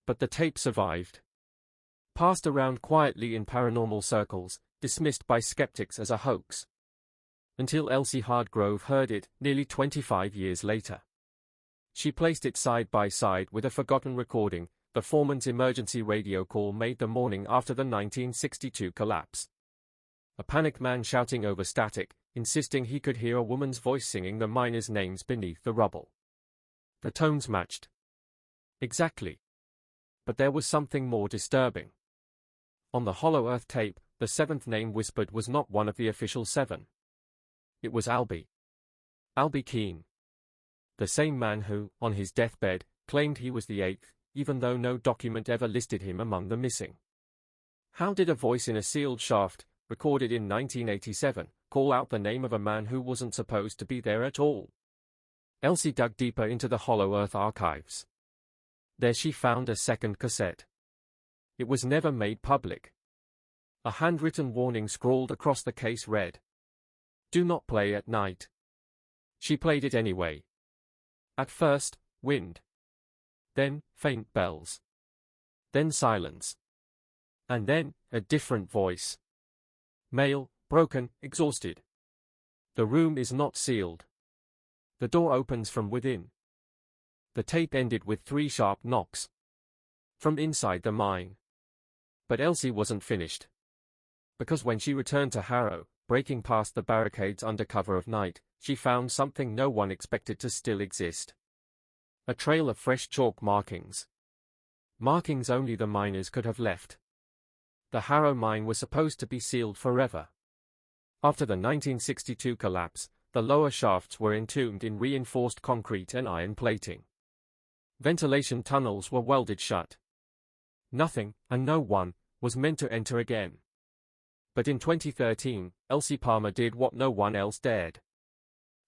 But the tape survived. Passed around quietly in paranormal circles, dismissed by skeptics as a hoax. Until Elsie Hardgrove heard it, nearly 25 years later. She placed it side by side with a forgotten recording, the foreman's emergency radio call made the morning after the 1962 collapse. A panicked man shouting over static, insisting he could hear a woman's voice singing the miners' names beneath the rubble. The tones matched. Exactly. But there was something more disturbing. On the Hollow Earth tape, the 7th name whispered was not one of the official 7. It was Albie. Albie Keane. The same man who, on his deathbed, claimed he was the 8th, even though no document ever listed him among the missing. How did a voice in a sealed shaft, recorded in 1987, call out the name of a man who wasn't supposed to be there at all? Elsie dug deeper into the Hollow Earth archives. There she found a second cassette. It was never made public. A handwritten warning scrawled across the case read, "Do not play at night." She played it anyway. At first, wind. Then, faint bells. Then silence. And then, a different voice. Male, broken, exhausted. The room is not sealed. The door opens from within. The tape ended with 3 sharp knocks. From inside the mine. But Elsie wasn't finished. Because when she returned to Harrow, breaking past the barricades under cover of night, she found something no one expected to still exist. A trail of fresh chalk markings. Markings only the miners could have left. The Harrow mine was supposed to be sealed forever. After the 1962 collapse, the lower shafts were entombed in reinforced concrete and iron plating. Ventilation tunnels were welded shut. Nothing, and no one, was meant to enter again. But in 2013, Elsie Palmer did what no one else dared.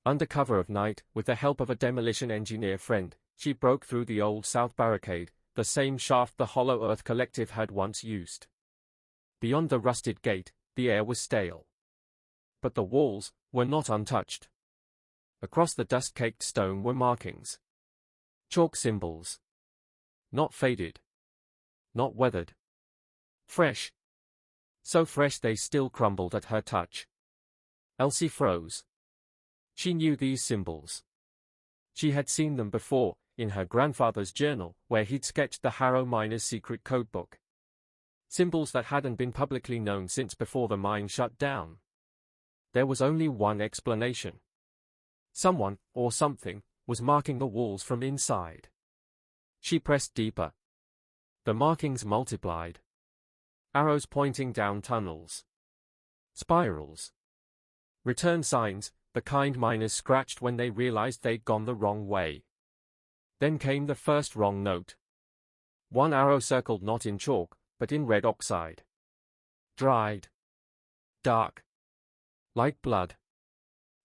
Under cover of night, with the help of a demolition engineer friend, she broke through the old South Barricade, the same shaft the Hollow Earth Collective had once used. Beyond the rusted gate, the air was stale. But the walls were not untouched. Across the dust-caked stone were markings. Chalk symbols. Not faded. Not weathered. Fresh. So fresh they still crumbled at her touch. Elsie froze. She knew these symbols. She had seen them before, in her grandfather's journal, where he'd sketched the Harrow miner's secret codebook. Symbols that hadn't been publicly known since before the mine shut down. There was only one explanation. Someone, or something, was marking the walls from inside. She pressed deeper. The markings multiplied. Arrows pointing down tunnels. Spirals. Return signs, the kind miners scratched when they realized they'd gone the wrong way. Then came the first wrong note. One arrow circled not in chalk, but in red oxide. Dried. Dark. Like blood.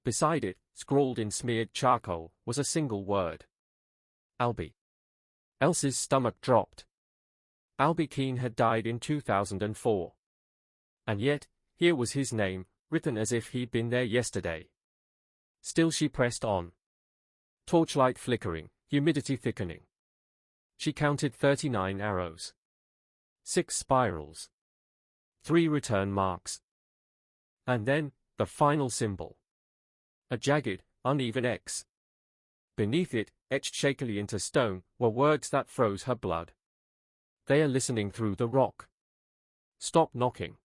Beside it, scrawled in smeared charcoal, was a single word. Albie. Elsie's stomach dropped. Albie Keane had died in 2004. And yet, here was his name, written as if he'd been there yesterday. Still she pressed on. Torchlight flickering, humidity thickening. She counted 39 arrows. 6 spirals. 3 return marks. And then, the final symbol. A jagged, uneven X. Beneath it, etched shakily into stone, were words that froze her blood. They are listening through the rock. Stop knocking.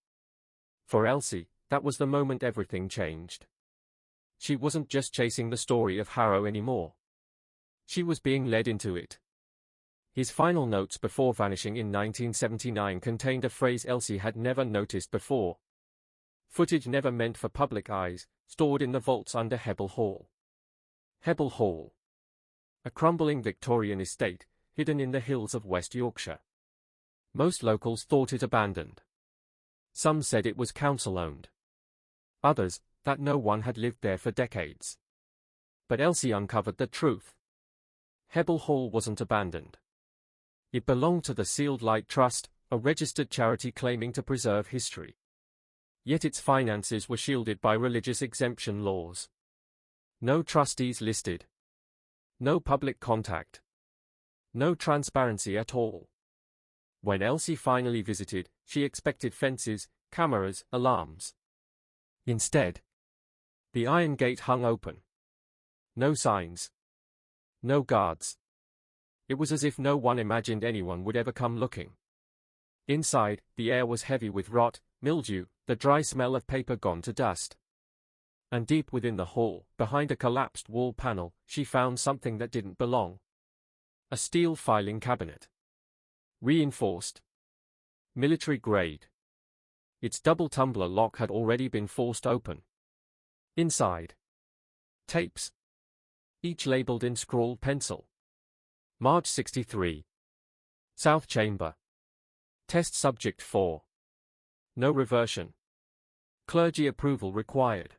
For Elsie, that was the moment everything changed. She wasn't just chasing the story of Harrow anymore. She was being led into it. His final notes before vanishing in 1979 contained a phrase Elsie had never noticed before. Footage never meant for public eyes, stored in the vaults under Hebble Hall. Hebble Hall. A crumbling Victorian estate, hidden in the hills of West Yorkshire. Most locals thought it abandoned. Some said it was council-owned. Others, that no one had lived there for decades. But Elsie uncovered the truth. Hebble Hall wasn't abandoned. It belonged to the Sealed Light Trust, a registered charity claiming to preserve history. Yet its finances were shielded by religious exemption laws. No trustees listed. No public contact. No transparency at all. When Elsie finally visited, she expected fences, cameras, alarms. Instead, the iron gate hung open. No signs. No guards. It was as if no one imagined anyone would ever come looking. Inside, the air was heavy with rot, mildew, the dry smell of paper gone to dust. And deep within the hall, behind a collapsed wall panel, she found something that didn't belong. A steel filing cabinet. Reinforced. Military grade. Its double tumbler lock had already been forced open. Inside. Tapes. Each labeled in scrawled pencil. March 63. South Chamber. Test Subject 4. No reversion. Clergy approval required.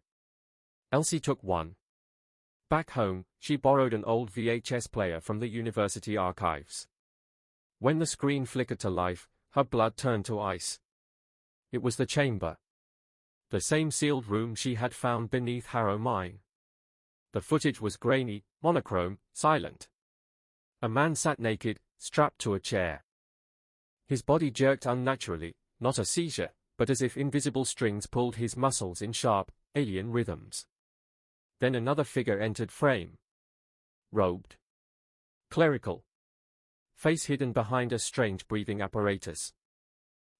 Elsie took one. Back home, she borrowed an old VHS player from the university archives. When the screen flickered to life, her blood turned to ice. It was the chamber. The same sealed room she had found beneath Harrow Mine. The footage was grainy, monochrome, silent. A man sat naked, strapped to a chair. His body jerked unnaturally, not a seizure, but as if invisible strings pulled his muscles in sharp, alien rhythms. Then another figure entered frame. Robed. Clerical. Face hidden behind a strange breathing apparatus.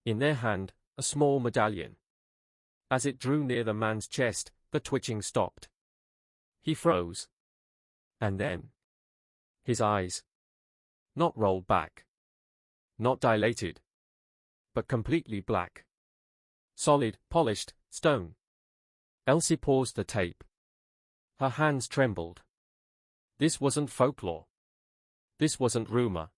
In their hand, a small medallion. As it drew near the man's chest, the twitching stopped. He froze. And then, his eyes. Not rolled back. Not dilated. But completely black. Solid, polished, stone. Elsie paused the tape. Her hands trembled. This wasn't folklore. This wasn't rumor.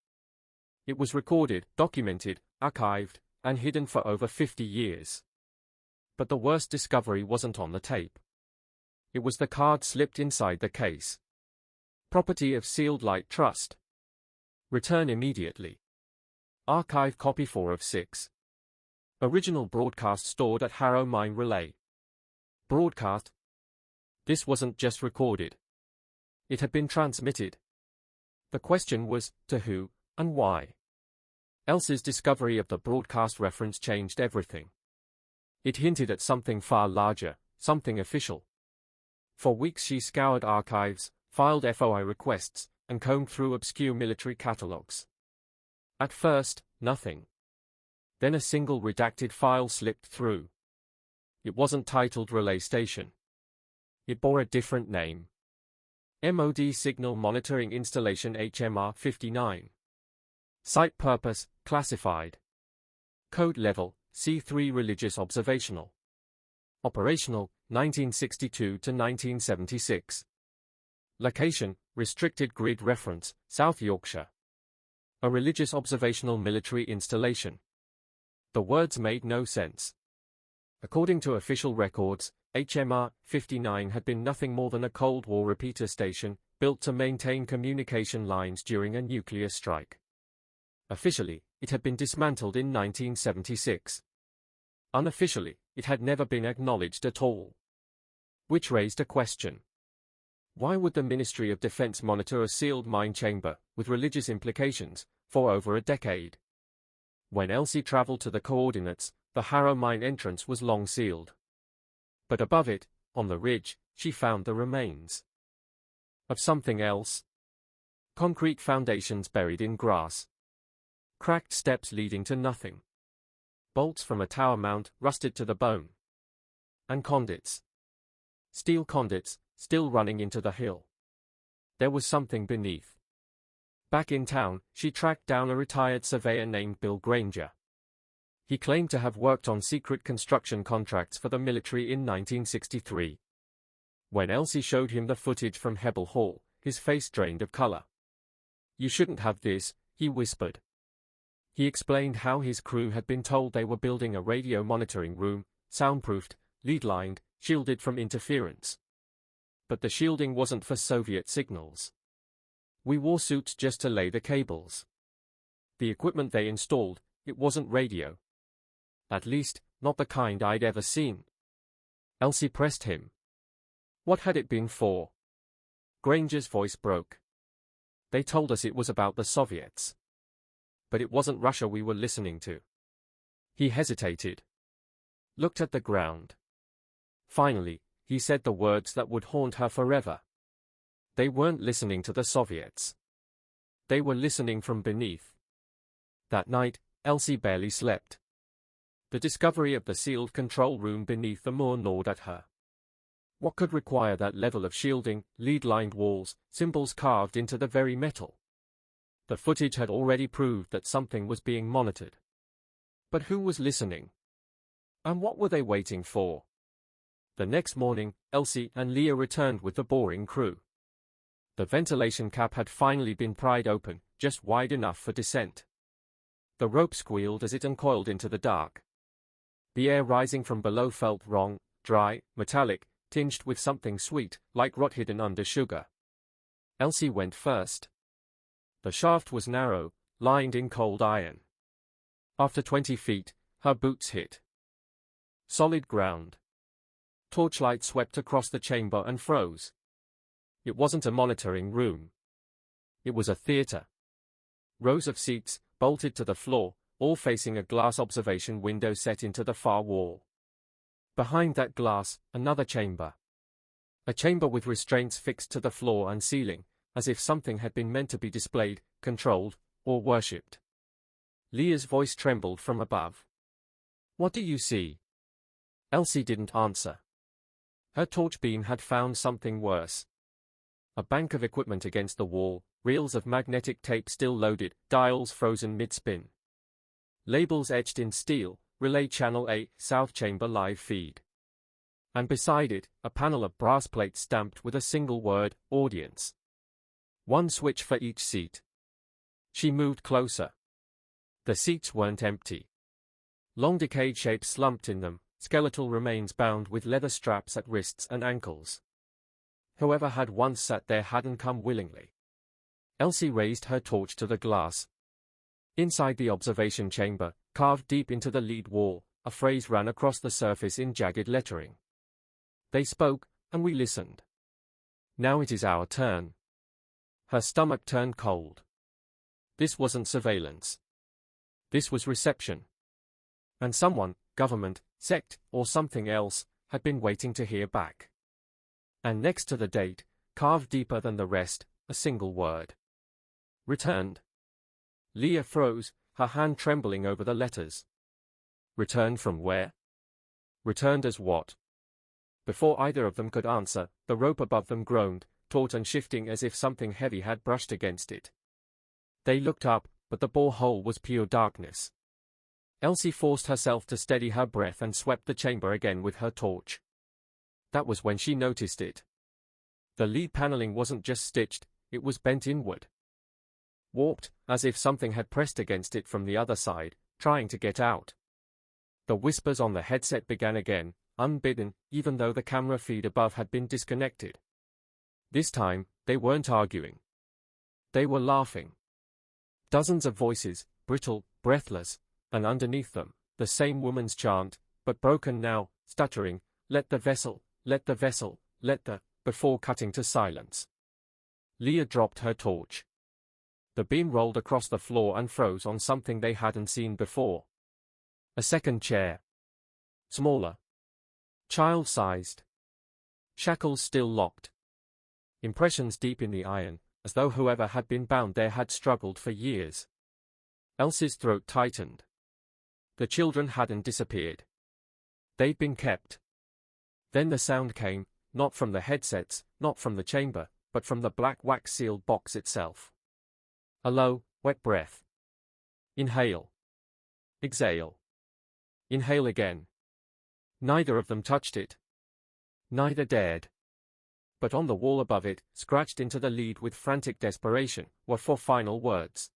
It was recorded, documented, archived, and hidden for over 50 years. But the worst discovery wasn't on the tape. It was the card slipped inside the case. Property of Sealed Light Trust. Return immediately. Archive copy 4 of 6. Original broadcast stored at Harrow Mine Relay. Broadcast. This wasn't just recorded. It had been transmitted. The question was, to who, and why? Elsie's discovery of the broadcast reference changed everything. It hinted at something far larger, something official. For weeks she scoured archives, filed FOI requests, and combed through obscure military catalogs. At first, nothing. Then a single redacted file slipped through. It wasn't titled Relay Station. It bore a different name. MOD Signal Monitoring Installation HMR 59. Site purpose, classified. Code level, C3 Religious Observational. Operational, 1962 to 1976. Location, Restricted Grid Reference, South Yorkshire. A religious observational military installation. The words made no sense. According to official records, HMR 59 had been nothing more than a Cold War repeater station, built to maintain communication lines during a nuclear strike. Officially, it had been dismantled in 1976. Unofficially, it had never been acknowledged at all. Which raised a question. Why would the Ministry of Defence monitor a sealed mine chamber, with religious implications, for over a decade? When Elsie travelled to the coordinates, the Harrow Mine entrance was long sealed. But above it, on the ridge, she found the remains of something else. Concrete foundations buried in grass. Cracked steps leading to nothing. Bolts from a tower mount rusted to the bone. And conduits. Steel conduits, still running into the hill. There was something beneath. Back in town, she tracked down a retired surveyor named Bill Granger. He claimed to have worked on secret construction contracts for the military in 1963. When Elsie showed him the footage from Hebble Hall, his face drained of color. "You shouldn't have this," he whispered. He explained how his crew had been told they were building a radio monitoring room, soundproofed, lead-lined, shielded from interference. But the shielding wasn't for Soviet signals. "We wore suits just to lay the cables. The equipment they installed, it wasn't radio. At least, not the kind I'd ever seen." Elsie pressed him. What had it been for? Granger's voice broke. "They told us it was about the Soviets. But it wasn't Russia we were listening to." He hesitated. Looked at the ground. Finally, he said the words that would haunt her forever. They weren't listening to the Soviets. They were listening from beneath. That night, Elsie barely slept. The discovery of the sealed control room beneath the moor gnawed at her. What could require that level of shielding, lead-lined walls, symbols carved into the very metal? The footage had already proved that something was being monitored. But who was listening? And what were they waiting for? The next morning, Elsie and Leah returned with the boring crew. The ventilation cap had finally been pried open, just wide enough for descent. The rope squealed as it uncoiled into the dark. The air rising from below felt wrong, dry, metallic, tinged with something sweet, like rot hidden under sugar. Elsie went first. The shaft was narrow, lined in cold iron. After 20 feet, her boots hit solid ground. Torchlight swept across the chamber and froze. It wasn't a monitoring room. It was a theater. Rows of seats, bolted to the floor, all facing a glass observation window set into the far wall. Behind that glass, another chamber. A chamber with restraints fixed to the floor and ceiling, as if something had been meant to be displayed, controlled, or worshipped. Leah's voice trembled from above. "What do you see?" Elsie didn't answer. Her torch beam had found something worse. A bank of equipment against the wall, reels of magnetic tape still loaded, dials frozen mid-spin. Labels etched in steel, Relay Channel A, South Chamber Live Feed. and beside it, a panel of brass plates stamped with a single word, audience. One switch for each seat. She moved closer. The seats weren't empty. Long decayed shapes slumped in them, skeletal remains bound with leather straps at wrists and ankles. Whoever had once sat there hadn't come willingly. Elsie raised her torch to the glass. Inside the observation chamber, carved deep into the lead wall, a phrase ran across the surface in jagged lettering. They spoke, and we listened. Now it is our turn. Her stomach turned cold. This wasn't surveillance. This was reception. And someone, government, sect, or something else, had been waiting to hear back. And next to the date, carved deeper than the rest, a single word. Returned. Leah froze, her hand trembling over the letters. Returned from where? Returned as what? Before either of them could answer, the rope above them groaned, taut and shifting as if something heavy had brushed against it. They looked up, but the borehole was pure darkness. Elsie forced herself to steady her breath and swept the chamber again with her torch. That was when she noticed it. The lead paneling wasn't just stitched, it was bent inward. Warped, as if something had pressed against it from the other side, trying to get out. The whispers on the headset began again, unbidden, even though the camera feed above had been disconnected. This time, they weren't arguing. They were laughing. Dozens of voices, brittle, breathless, and underneath them, the same woman's chant, but broken now, stuttering, let the vessel, let the vessel, let the, before cutting to silence. Leah dropped her torch. The beam rolled across the floor and froze on something they hadn't seen before. A second chair. Smaller. Child-sized. Shackles still locked. Impressions deep in the iron, as though whoever had been bound there had struggled for years. Elsie's throat tightened. The children hadn't disappeared. They'd been kept. Then the sound came, not from the headsets, not from the chamber, but from the black wax-sealed box itself. A low, wet breath. Inhale. Exhale. Inhale again. Neither of them touched it. Neither dared. But on the wall above it, scratched into the lead with frantic desperation, were 4 final words.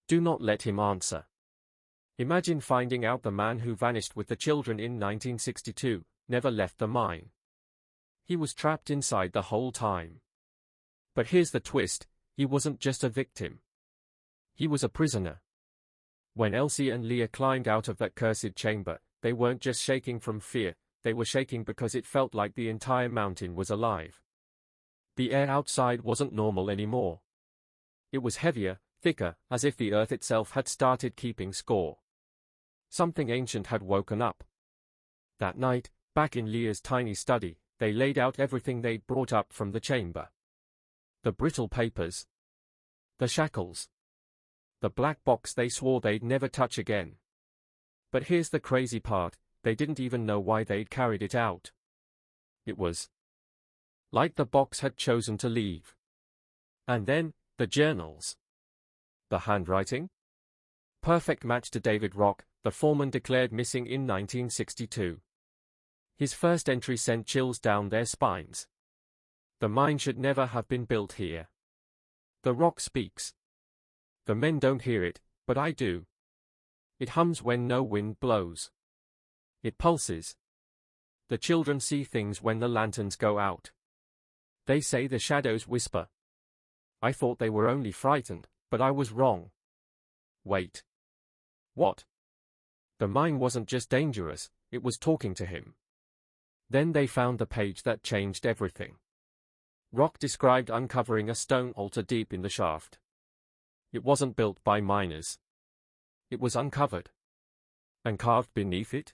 Do not let him answer. Imagine finding out the man who vanished with the children in 1962, never left the mine. He was trapped inside the whole time. But here's the twist, he wasn't just a victim. He was a prisoner. When Elsie and Leah climbed out of that cursed chamber, they weren't just shaking from fear, they were shaking because it felt like the entire mountain was alive. The air outside wasn't normal anymore. It was heavier, thicker, as if the earth itself had started keeping score. Something ancient had woken up. That night, back in Leah's tiny study, they laid out everything they'd brought up from the chamber. The brittle papers. The shackles. The black box they swore they'd never touch again. But here's the crazy part, they didn't even know why they'd carried it out. It was like the box had chosen to leave. And then, the journals. The handwriting? Perfect match to David Rock, the foreman declared missing in 1962. His first entry sent chills down their spines. The mine should never have been built here. The rock speaks. The men don't hear it, but I do. It hums when no wind blows. It pulses. The children see things when the lanterns go out. They say the shadows whisper. I thought they were only frightened, but I was wrong. Wait. What? The mine wasn't just dangerous, it was talking to him. Then they found the page that changed everything. Rock described uncovering a stone altar deep in the shaft. It wasn't built by miners. It was uncovered. And carved beneath it?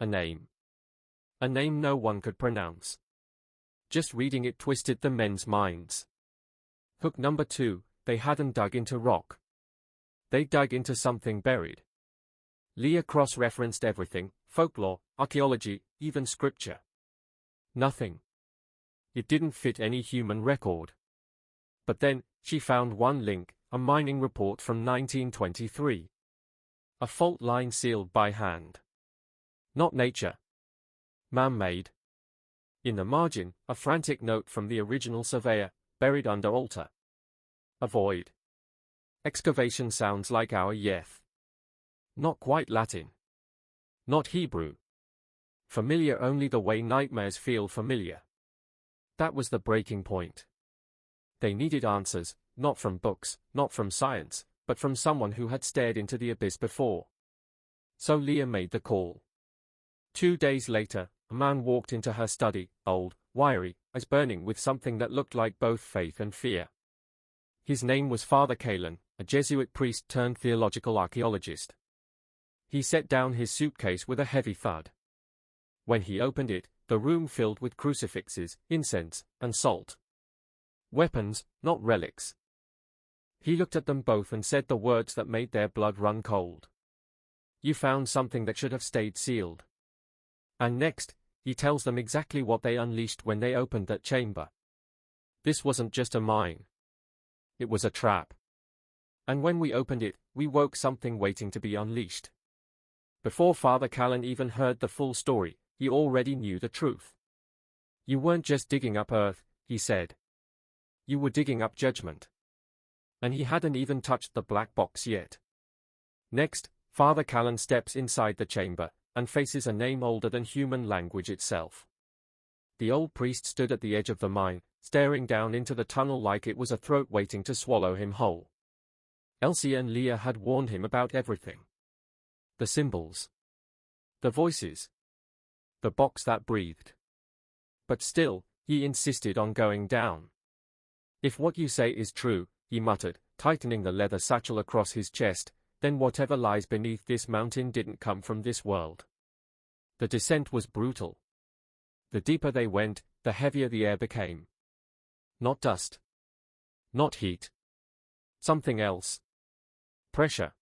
A name. A name no one could pronounce. Just reading it twisted the men's minds. Hook number 2, they hadn't dug into rock. They dug into something buried. Leah cross-referenced everything, folklore, archaeology, even scripture. Nothing. It didn't fit any human record. But then, she found one link, a mining report from 1923. A fault line sealed by hand. Not nature. Man-made. In the margin, a frantic note from the original surveyor, buried under altar. Avoid. Excavation sounds like our Yeth. Not quite Latin. Not Hebrew. Familiar only the way nightmares feel familiar. That was the breaking point. They needed answers, not from books, not from science, but from someone who had stared into the abyss before. So Leah made the call. 2 days later, a man walked into her study, old, wiry, eyes burning with something that looked like both faith and fear. His name was Father Callan, a Jesuit priest turned theological archaeologist. He set down his suitcase with a heavy thud. When he opened it, the room filled with crucifixes, incense, and salt. Weapons, not relics. He looked at them both and said the words that made their blood run cold. You found something that should have stayed sealed. And next, he tells them exactly what they unleashed when they opened that chamber. This wasn't just a mine. It was a trap. And when we opened it, we woke something waiting to be unleashed. Before Father Callan even heard the full story, he already knew the truth. You weren't just digging up earth, he said. You were digging up judgment. And he hadn't even touched the black box yet. Next, Father Callan steps inside the chamber, and faces a name older than human language itself. The old priest stood at the edge of the mine, staring down into the tunnel like it was a throat waiting to swallow him whole. Elsie and Leah had warned him about everything. The symbols. The voices. The box that breathed. But still, he insisted on going down. If what you say is true, he muttered, tightening the leather satchel across his chest, then whatever lies beneath this mountain didn't come from this world. The descent was brutal. The deeper they went, the heavier the air became. Not dust. Not heat. Something else. Pressure.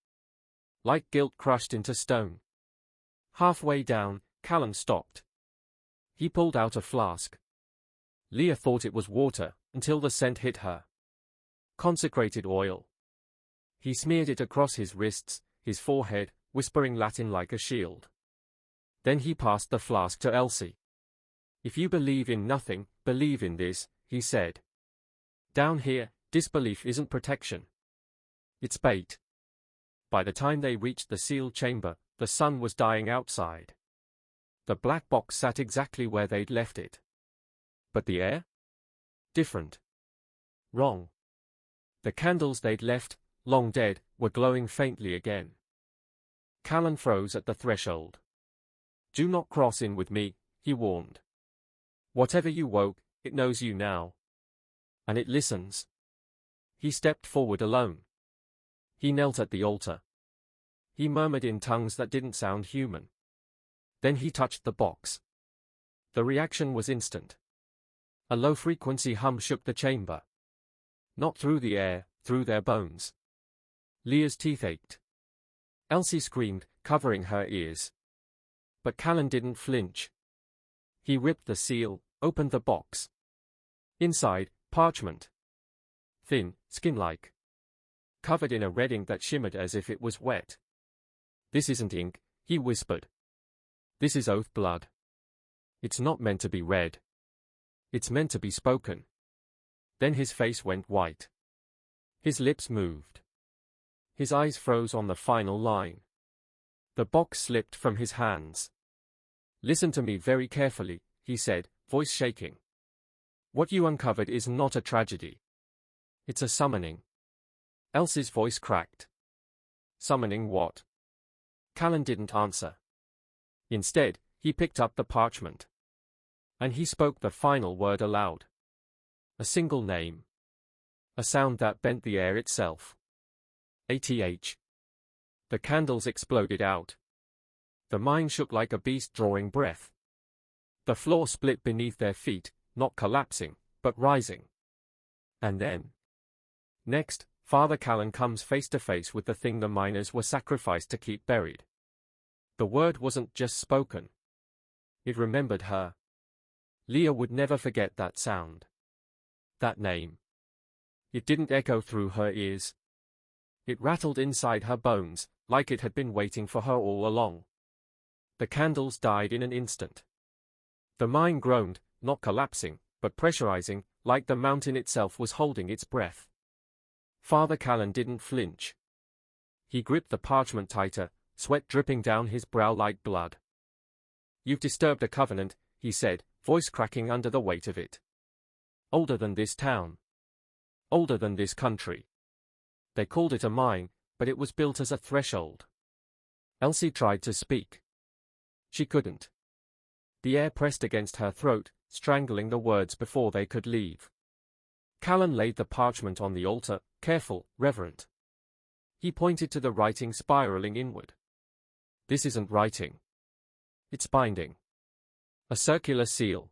Like guilt crushed into stone. Halfway down, Callan stopped. He pulled out a flask. Leah thought it was water, until the scent hit her. Consecrated oil. He smeared it across his wrists, his forehead, whispering Latin like a shield. Then he passed the flask to Elsie. If you believe in nothing, believe in this, he said. Down here, disbelief isn't protection. It's bait. By the time they reached the sealed chamber, the sun was dying outside. The black box sat exactly where they'd left it. But the air? Different. Wrong. The candles they'd left, long dead, were glowing faintly again. Callan froze at the threshold. Do not cross in with me, he warned. Whatever you woke, it knows you now. And it listens. He stepped forward alone. He knelt at the altar. He murmured in tongues that didn't sound human. Then he touched the box. The reaction was instant. A low-frequency hum shook the chamber. Not through the air, through their bones. Leah's teeth ached. Elsie screamed, covering her ears. But Callan didn't flinch. He ripped the seal, opened the box. Inside, parchment. Thin, skin-like. Covered in a red ink that shimmered as if it was wet. This isn't ink, he whispered. This is oath blood. It's not meant to be read. It's meant to be spoken. Then his face went white. His lips moved. His eyes froze on the final line. The box slipped from his hands. Listen to me very carefully, he said, voice shaking. What you uncovered is not a tragedy. It's a summoning. Elsie's voice cracked. Summoning what? Callan didn't answer. Instead, he picked up the parchment. And he spoke the final word aloud. A single name. A sound that bent the air itself. ATH. The candles exploded out. The mine shook like a beast drawing breath. The floor split beneath their feet, not collapsing, but rising. And then. Next, Father Callan comes face to face with the thing the miners were sacrificed to keep buried. The word wasn't just spoken. It remembered her. Leah would never forget that sound. That name. It didn't echo through her ears. It rattled inside her bones, like it had been waiting for her all along. The candles died in an instant. The mine groaned, not collapsing, but pressurizing, like the mountain itself was holding its breath. Father Callan didn't flinch. He gripped the parchment tighter, sweat dripping down his brow like blood. "You've disturbed a covenant," he said, voice cracking under the weight of it. "Older than this town. Older than this country. They called it a mine, but it was built as a threshold." Elsie tried to speak. She couldn't. The air pressed against her throat, strangling the words before they could leave. Callan laid the parchment on the altar, careful, reverent. He pointed to the writing spiraling inward. "This isn't writing. It's binding. A circular seal.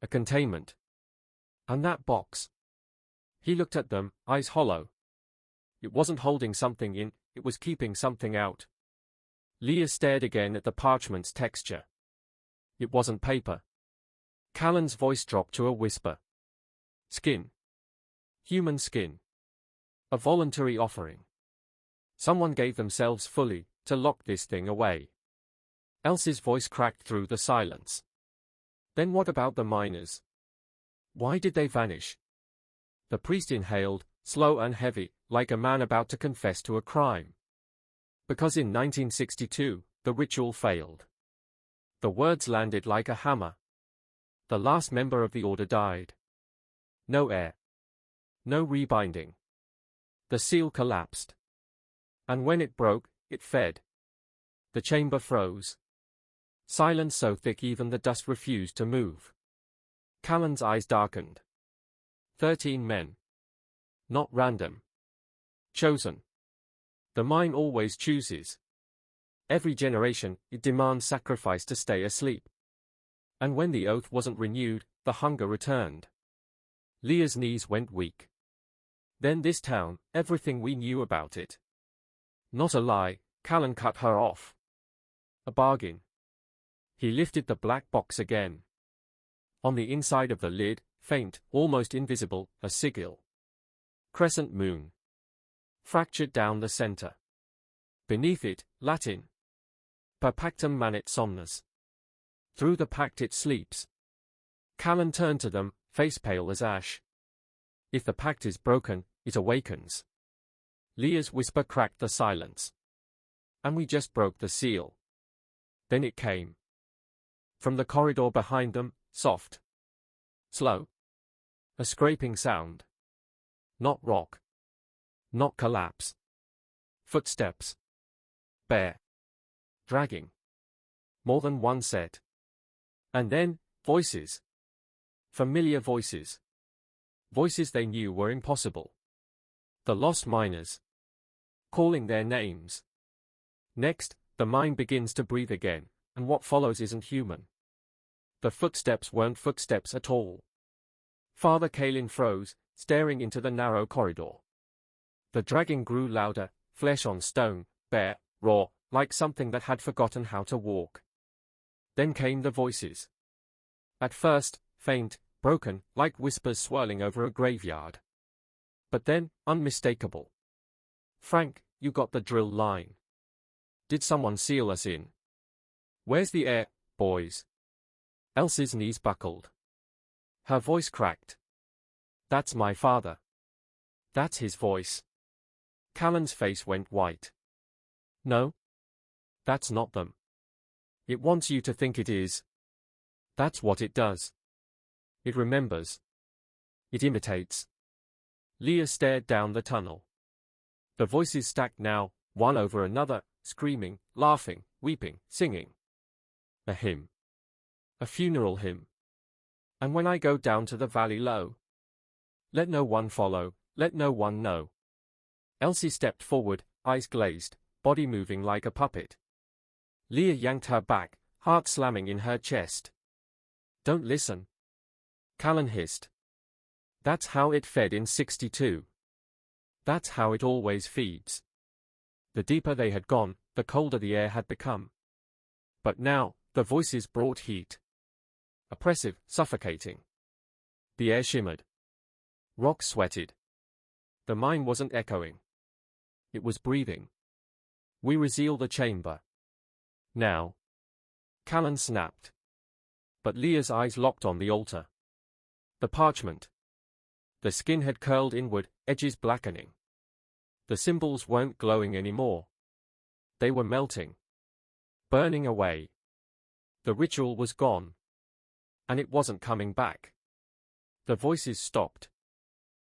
A containment. And that box." He looked at them, eyes hollow. It wasn't holding something in, it was keeping something out. Leah stared again at the parchment's texture. It wasn't paper. Callan's voice dropped to a whisper. "Skin. Human skin. A voluntary offering. Someone gave themselves fully, to lock this thing away." Elsie's voice cracked through the silence. "Then what about the miners? Why did they vanish?" The priest inhaled, slow and heavy, like a man about to confess to a crime. "Because in 1962, the ritual failed." The words landed like a hammer. "The last member of the order died. No heir. No rebinding. The seal collapsed. And when it broke, it fed. The chamber froze. Silence so thick even the dust refused to move." Callan's eyes darkened. 13 men. Not random. Chosen. The mine always chooses. Every generation, it demands sacrifice to stay asleep. And when the oath wasn't renewed, the hunger returned. Leah's knees went weak. "Then this town, everything we knew about it." "Not a lie," Callan cut her off. "A bargain." He lifted the black box again. On the inside of the lid, faint, almost invisible, a sigil. Crescent moon. Fractured down the center. Beneath it, Latin. Per pactum manet somnus. Through the pact it sleeps. Callan turned to them, face pale as ash. "If the pact is broken, it awakens." Leah's whisper cracked the silence. "And we just broke the seal." Then it came. From the corridor behind them, soft. Slow. A scraping sound. Not rock. Not collapse. Footsteps. Bare. Dragging. More than one set. And then, voices. Familiar voices. Voices they knew were impossible. The lost miners. Calling their names. Next, the mine begins to breathe again, and what follows isn't human. The footsteps weren't footsteps at all. Father Callan froze, staring into the narrow corridor. The dragging grew louder, flesh on stone, bare, raw, like something that had forgotten how to walk. Then came the voices. At first, faint, broken, like whispers swirling over a graveyard. But then, unmistakable. "Frank, you got the drill line. Did someone seal us in? Where's the air, boys?" Elsie's knees buckled. Her voice cracked. "That's my father. That's his voice." Callan's face went white. "No. That's not them. It wants you to think it is. That's what it does. It remembers. It imitates." Leah stared down the tunnel. The voices stacked now, one over another, screaming, laughing, weeping, singing. A hymn. A funeral hymn. "And when I go down to the valley low, let no one follow, let no one know." Elsie stepped forward, eyes glazed, body moving like a puppet. Leah yanked her back, heart slamming in her chest. "Don't listen." Callan hissed. "That's how it fed in 62. That's how it always feeds." The deeper they had gone, the colder the air had become. But now, the voices brought heat. Oppressive, suffocating. The air shimmered. Rock sweated. The mine wasn't echoing. It was breathing. "We reseal the chamber. Now." Callan snapped. But Leah's eyes locked on the altar. The parchment. The skin had curled inward, edges blackening. The symbols weren't glowing anymore. They were melting. Burning away. The ritual was gone. And it wasn't coming back. The voices stopped.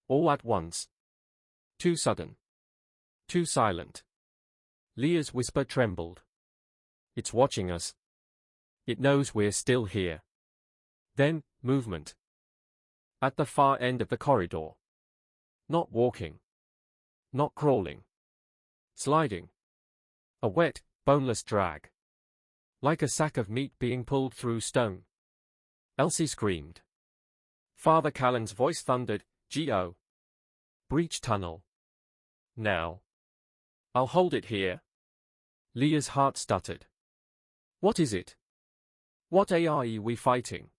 All at once. Too sudden. Too silent. Leah's whisper trembled. It's watching us. It knows we're still here. Then, movement. At the far end of the corridor. Not walking. Not crawling. Sliding. A wet, boneless drag. Like a sack of meat being pulled through stone. Elsie screamed. Father Callan's voice thundered, G.O. Breach tunnel. Now. I'll hold it here. Leah's heart stuttered. What is it? What are we fighting?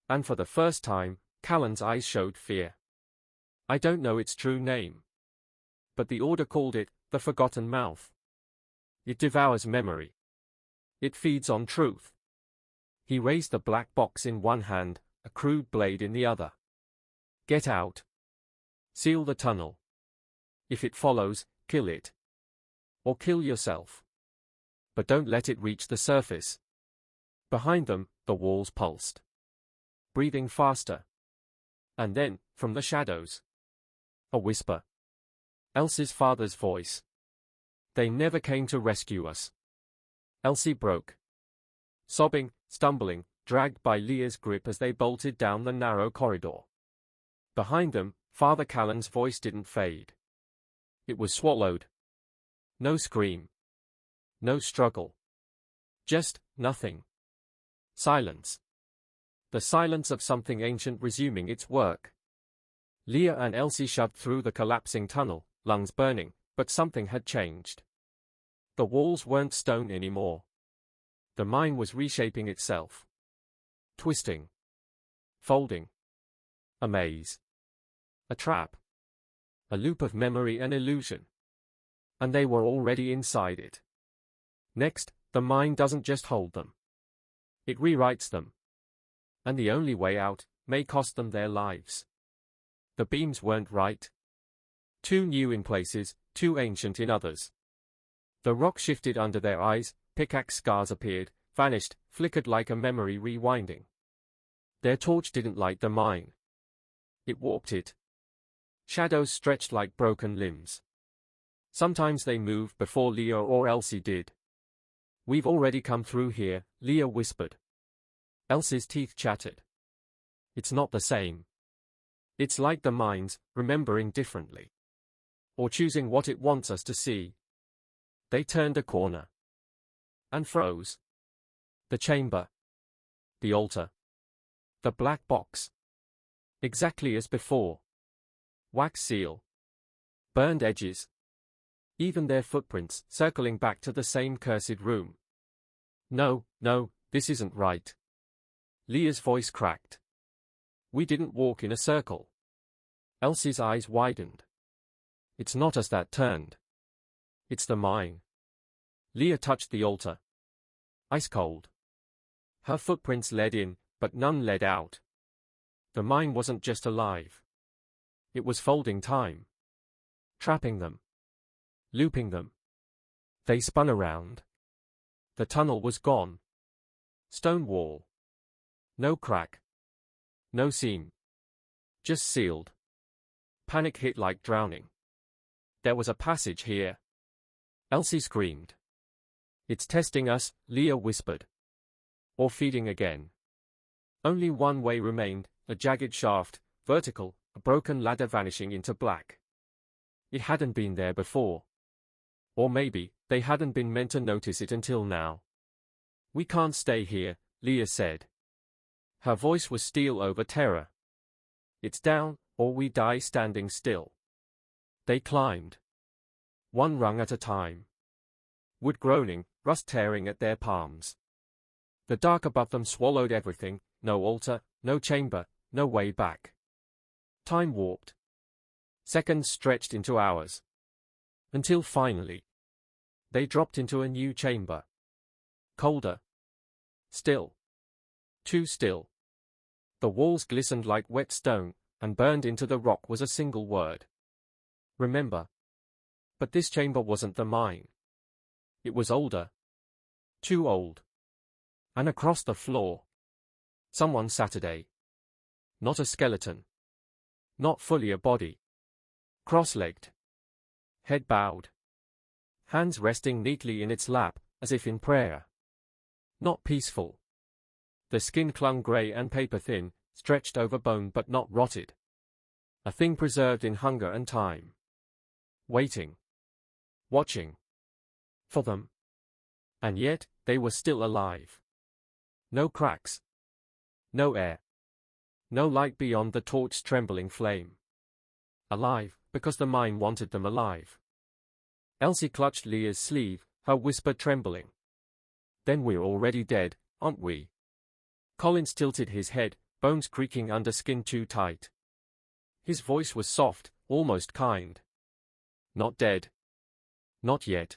And for the first time, Callan's eyes showed fear. I don't know its true name. But the Order called it, the Forgotten Mouth. It devours memory. It feeds on truth. He raised the black box in one hand, a crude blade in the other. Get out. Seal the tunnel. If it follows, kill it. Or kill yourself. But don't let it reach the surface. Behind them, the walls pulsed. Breathing faster. And then, from the shadows. A whisper. Elsie's father's voice. They never came to rescue us. Elsie broke. Sobbing, stumbling, dragged by Leah's grip as they bolted down the narrow corridor. Behind them, Father Callan's voice didn't fade. It was swallowed. No scream. No struggle. Just nothing. Silence. The silence of something ancient resuming its work. Leah and Elsie shoved through the collapsing tunnel, lungs burning, but something had changed. The walls weren't stone anymore. The mine was reshaping itself. Twisting. Folding. A maze. A trap. A loop of memory and illusion. And they were already inside it. Next, the mine doesn't just hold them. It rewrites them. And the only way out may cost them their lives. The beams weren't right. Too new in places, too ancient in others. The rock shifted under their eyes, pickaxe scars appeared, vanished, flickered like a memory rewinding. Their torch didn't light the mine. It warped it. Shadows stretched like broken limbs. Sometimes they moved before Leah or Elsie did. We've already come through here, Leah whispered. Elsie's teeth chattered. It's not the same. It's like the mines, remembering differently. Or choosing what it wants us to see. They turned a corner. And froze. The chamber. The altar. The black box. Exactly as before. Wax seal. Burned edges. Even their footprints, circling back to the same cursed room. No, this isn't right. Leah's voice cracked. We didn't walk in a circle. Elsie's eyes widened. It's not us that turned. It's the mine. Leah touched the altar. Ice cold. Her footprints led in, but none led out. The mine wasn't just alive. It was folding time. Trapping them. Looping them. They spun around. The tunnel was gone. Stone wall. No crack. No seam. Just sealed. Panic hit like drowning. There was a passage here. Elsie screamed. It's testing us, Leah whispered. Or feeding again. Only one way remained, a jagged shaft, vertical, a broken ladder vanishing into black. It hadn't been there before. Or maybe, they hadn't been meant to notice it until now. We can't stay here, Leah said. Her voice was steel over terror. It's down, or we die standing still. They climbed. One rung at a time. Wood groaning, rust tearing at their palms. The dark above them swallowed everything, no altar, no chamber, no way back. Time warped. Seconds stretched into hours. Until finally, they dropped into a new chamber. Colder. Still. Too still. The walls glistened like wet stone, and burned into the rock was a single word. Remember. But this chamber wasn't the mine. It was older. Too old. And across the floor. Someone Saturday. Not a skeleton. Not fully a body. Cross-legged. Head bowed. Hands resting neatly in its lap, as if in prayer. Not peaceful. The skin clung grey and paper-thin, stretched over bone but not rotted. A thing preserved in hunger and time. Waiting. Watching. For them. And yet, they were still alive. No cracks. No air. No light beyond the torch's trembling flame. Alive, because the mine wanted them alive. Elsie clutched Leah's sleeve, her whisper trembling. Then we're already dead, aren't we? Collins tilted his head, bones creaking under skin too tight. His voice was soft, almost kind. Not dead. Not yet.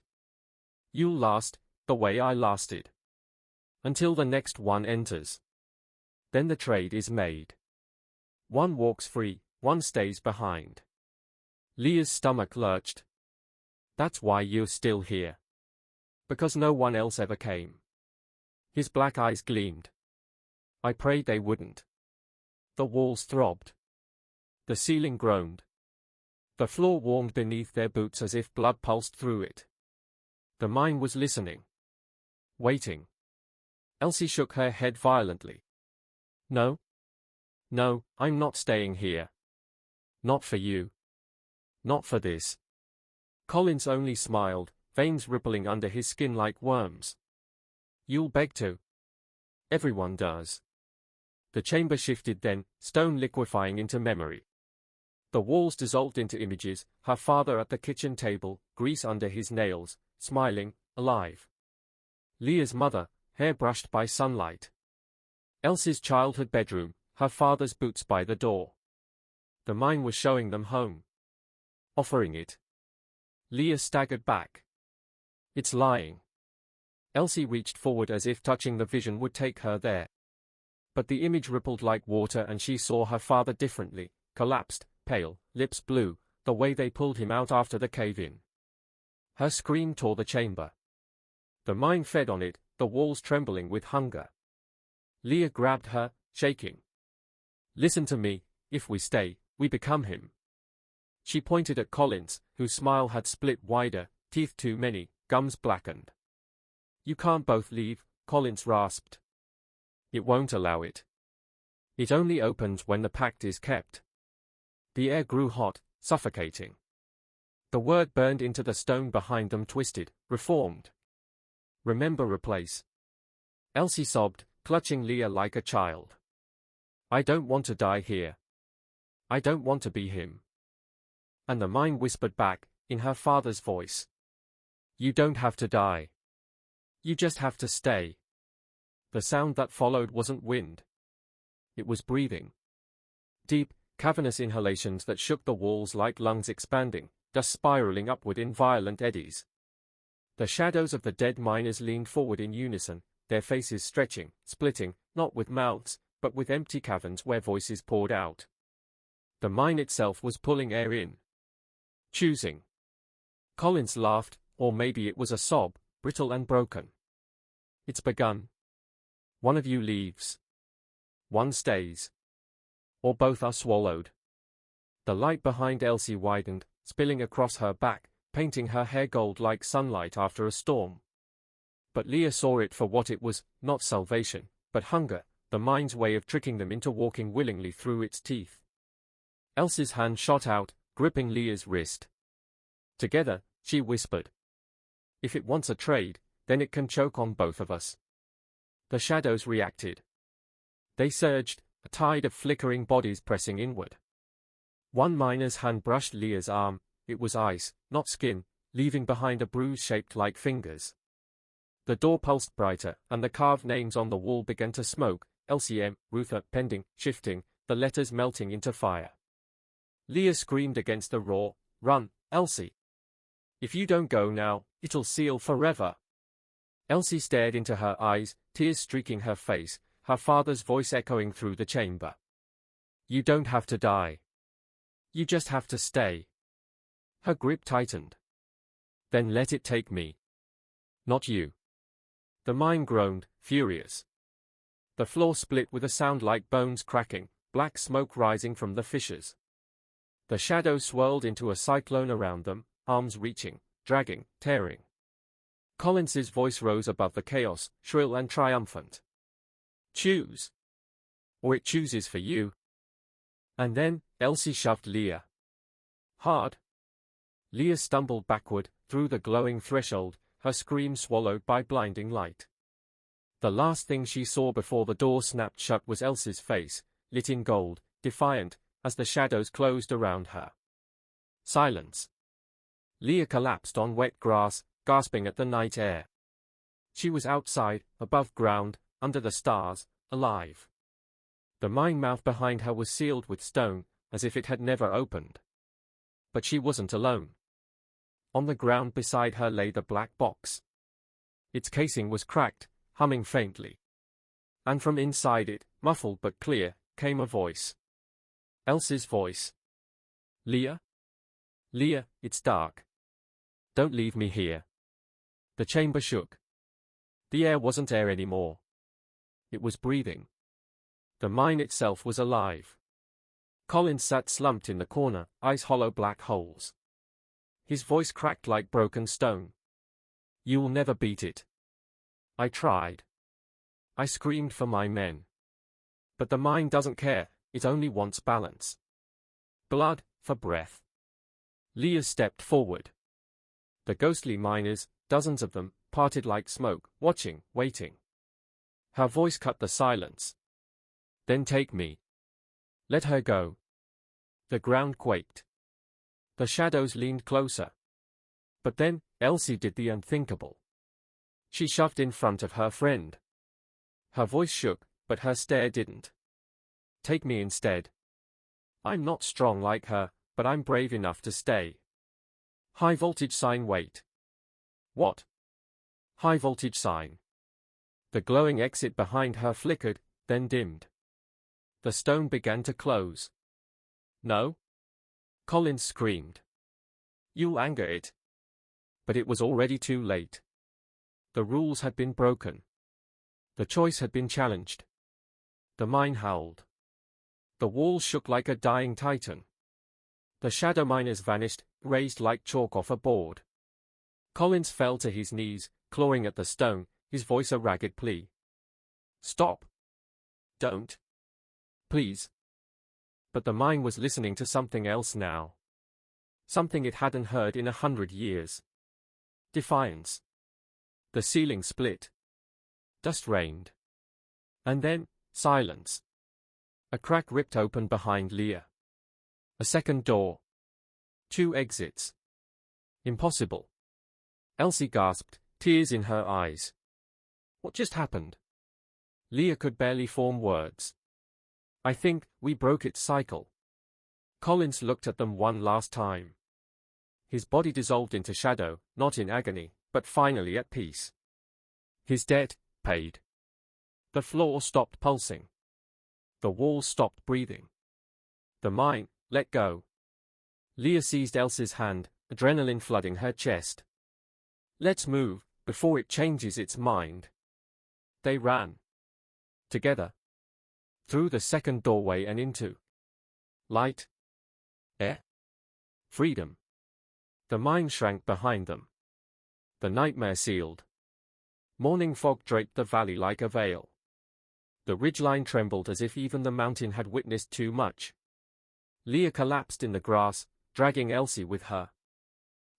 You'll last, the way I lasted. Until the next one enters. Then the trade is made. One walks free, one stays behind. Leah's stomach lurched. That's why you're still here. Because no one else ever came. His black eyes gleamed. I prayed they wouldn't. The walls throbbed. The ceiling groaned. The floor warmed beneath their boots as if blood pulsed through it. The mine was listening. Waiting. Elsie shook her head violently. No. No, I'm not staying here. Not for you. Not for this. Collins only smiled, veins rippling under his skin like worms. You'll beg to. Everyone does. The chamber shifted then, stone liquefying into memory. The walls dissolved into images, her father at the kitchen table, grease under his nails, smiling, alive. Leah's mother, hair brushed by sunlight. Elsie's childhood bedroom, her father's boots by the door. The mine was showing them home. Offering it. Leah staggered back. It's lying. Elsie reached forward as if touching the vision would take her there. But the image rippled like water and she saw her father differently, collapsed, pale, lips blue, the way they pulled him out after the cave-in. Her scream tore the chamber. The mine fed on it, the walls trembling with hunger. Leah grabbed her, shaking. Listen to me, if we stay, we become him. She pointed at Collins, whose smile had split wider, teeth too many, gums blackened. You can't both leave, Collins rasped. It won't allow it. It only opens when the pact is kept. The air grew hot, suffocating. The word burned into the stone behind them, twisted, reformed. Remember, replace. Elsie sobbed, clutching Leah like a child. I don't want to die here. I don't want to be him. And the mine whispered back, in her father's voice. You don't have to die. You just have to stay. The sound that followed wasn't wind. It was breathing. Deep, cavernous inhalations that shook the walls like lungs expanding, dust spiraling upward in violent eddies. The shadows of the dead miners leaned forward in unison, their faces stretching, splitting, not with mouths, but with empty caverns where voices poured out. The mine itself was pulling air in. Choosing. Collins laughed, or maybe it was a sob, brittle and broken. It's begun. One of you leaves. One stays. Or both are swallowed. The light behind Elsie widened, spilling across her back, painting her hair gold like sunlight after a storm. But Leah saw it for what it was, not salvation, but hunger, the mine's way of tricking them into walking willingly through its teeth. Elsie's hand shot out, gripping Leah's wrist. Together, she whispered. If it wants a trade, then it can choke on both of us. The shadows reacted. They surged, a tide of flickering bodies pressing inward. One miner's hand brushed Leah's arm, it was ice, not skin, leaving behind a bruise shaped like fingers. The door pulsed brighter, and the carved names on the wall began to smoke, LCM, Ruther, pending, shifting, the letters melting into fire. Leah screamed against the roar, Run, Elsie! If you don't go now, it'll seal forever. Elsie stared into her eyes, tears streaking her face, her father's voice echoing through the chamber. You don't have to die. You just have to stay. Her grip tightened. Then let it take me. Not you. The mine groaned, furious. The floor split with a sound like bones cracking, black smoke rising from the fissures. The shadows swirled into a cyclone around them, arms reaching, dragging, tearing. Collins's voice rose above the chaos, shrill and triumphant. Choose. Or it chooses for you. And then, Elsie shoved Leah. Hard. Leah stumbled backward, through the glowing threshold, her scream swallowed by blinding light. The last thing she saw before the door snapped shut was Elsie's face, lit in gold, defiant, as the shadows closed around her. Silence. Leah collapsed on wet grass, gasping at the night air. She was outside, above ground, under the stars, alive. The mine mouth behind her was sealed with stone, as if it had never opened. But she wasn't alone. On the ground beside her lay the black box. Its casing was cracked, humming faintly. And from inside it, muffled but clear, came a voice. Elsie's voice. Leah? Leah, it's dark. Don't leave me here. The chamber shook. The air wasn't air anymore. It was breathing. The mine itself was alive. Collins sat slumped in the corner, eyes hollow black holes. His voice cracked like broken stone. You'll never beat it. I tried. I screamed for my men. But the mine doesn't care, it only wants balance. Blood, for breath. Leah stepped forward. The ghostly miners, dozens of them, parted like smoke, watching, waiting. Her voice cut the silence. Then take me. Let her go. The ground quaked. The shadows leaned closer. But then, Elsie did the unthinkable. She shoved in front of her friend. Her voice shook, but her stare didn't. Take me instead. I'm not strong like her, but I'm brave enough to stay. High voltage sign wait. What? High voltage sign. The glowing exit behind her flickered, then dimmed. The stone began to close. No? Collins screamed. You'll anger it. But it was already too late. The rules had been broken. The choice had been challenged. The mine howled. The wall shook like a dying titan. The shadow miners vanished, raised like chalk off a board. Collins fell to his knees, clawing at the stone, his voice a ragged plea. Stop. Don't. Please. But the mine was listening to something else now. Something it hadn't heard in 100 years. Defiance. The ceiling split. Dust rained. And then, silence. A crack ripped open behind Leah. A second door. 2 exits. Impossible. Elsie gasped, tears in her eyes. What just happened? Leah could barely form words. I think we broke its cycle. Collins looked at them one last time. His body dissolved into shadow, not in agony, but finally at peace. His debt, paid. The floor stopped pulsing. The walls stopped breathing. The mine, let go. Leah seized Elsie's hand, adrenaline flooding her chest. Let's move, before it changes its mind. They ran. Together. Through the second doorway and into light. Air. Freedom. The mine shrank behind them. The nightmare sealed. Morning fog draped the valley like a veil. The ridgeline trembled as if even the mountain had witnessed too much. Leah collapsed in the grass, dragging Elsie with her.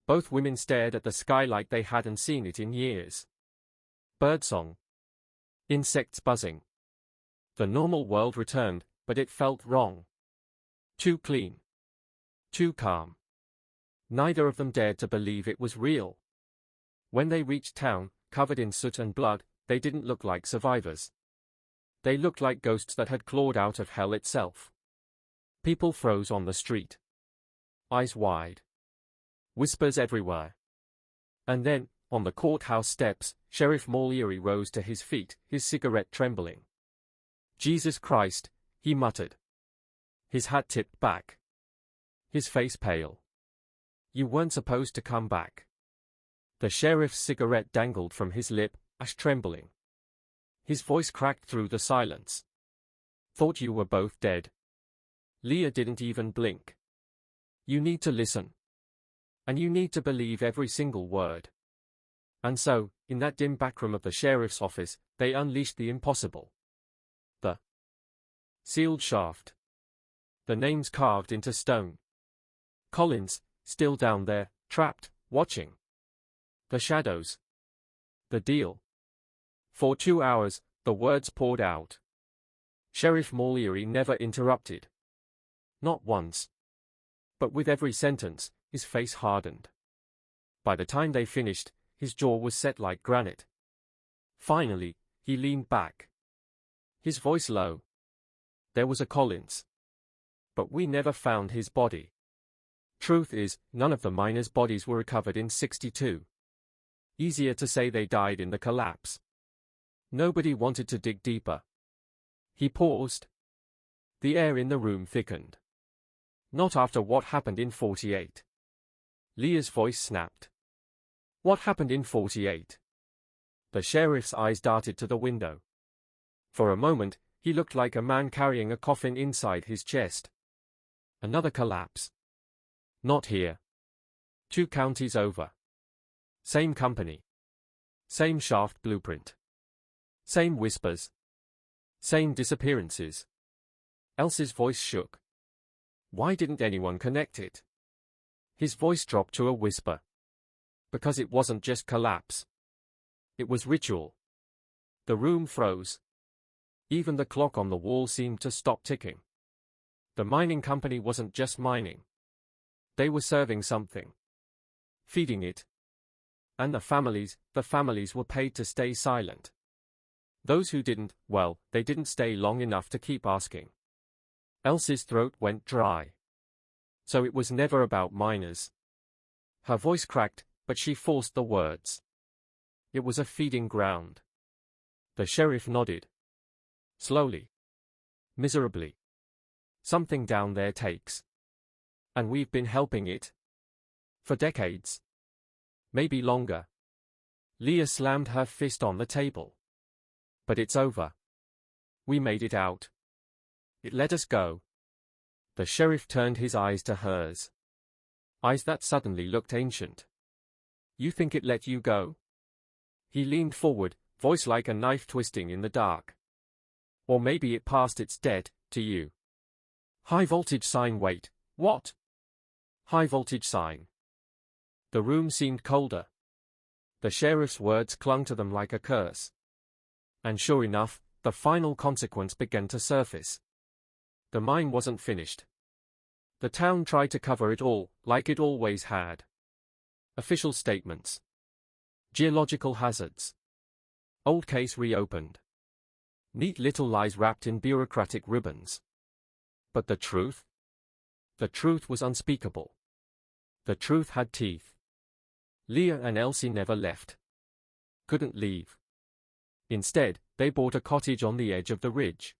Both women stared at the sky like they hadn't seen it in years. Birdsong. Insects buzzing. The normal world returned, but it felt wrong. Too clean. Too calm. Neither of them dared to believe it was real. When they reached town, covered in soot and blood, they didn't look like survivors. They looked like ghosts that had clawed out of hell itself. People froze on the street. Eyes wide. Whispers everywhere. And then, on the courthouse steps, Sheriff Mauleary rose to his feet, his cigarette trembling. Jesus Christ, he muttered. His hat tipped back. His face pale. You weren't supposed to come back. The sheriff's cigarette dangled from his lip, ash trembling. His voice cracked through the silence. Thought you were both dead. Leah didn't even blink. You need to listen. And you need to believe every single word. And so, in that dim backroom of the sheriff's office, they unleashed the impossible. The sealed shaft. The names carved into stone. Collins, still down there, trapped, watching. The shadows. The deal. For 2 hours, the words poured out. Sheriff Morleary never interrupted. Not once. But with every sentence, his face hardened. By the time they finished, his jaw was set like granite. Finally, he leaned back. His voice low. There was a Collins. But we never found his body. Truth is, none of the miners' bodies were recovered in '62. Easier to say they died in the collapse. Nobody wanted to dig deeper. He paused. The air in the room thickened. Not after what happened in '48. Leah's voice snapped. What happened in '48? The sheriff's eyes darted to the window. For a moment, he looked like a man carrying a coffin inside his chest. Another collapse. Not here. 2 counties over. Same company. Same shaft blueprint. Same whispers. Same disappearances. Elsie's voice shook. Why didn't anyone connect it? His voice dropped to a whisper. Because it wasn't just collapse. It was ritual. The room froze. Even the clock on the wall seemed to stop ticking. The mining company wasn't just mining. They were serving something. Feeding it. And the families were paid to stay silent. Those who didn't, well, they didn't stay long enough to keep asking. Elsie's throat went dry. So it was never about miners. Her voice cracked, but she forced the words. It was a feeding ground. The sheriff nodded. Slowly. Miserably. Something down there takes. And we've been helping it. For decades. Maybe longer. Leah slammed her fist on the table. But it's over. We made it out. It let us go. The sheriff turned his eyes to hers. Eyes that suddenly looked ancient. You think it let you go? He leaned forward, voice like a knife twisting in the dark. Or maybe it passed its debt to you. High voltage sign. Wait, what? High voltage sign. The room seemed colder. The sheriff's words clung to them like a curse. And sure enough, the final consequence began to surface. The mine wasn't finished. The town tried to cover it all, like it always had. Official statements. Geological hazards. Old case reopened. Neat little lies wrapped in bureaucratic ribbons. But the truth? The truth was unspeakable. The truth had teeth. Leah and Elsie never left. Couldn't leave. Instead, they bought a cottage on the edge of the ridge.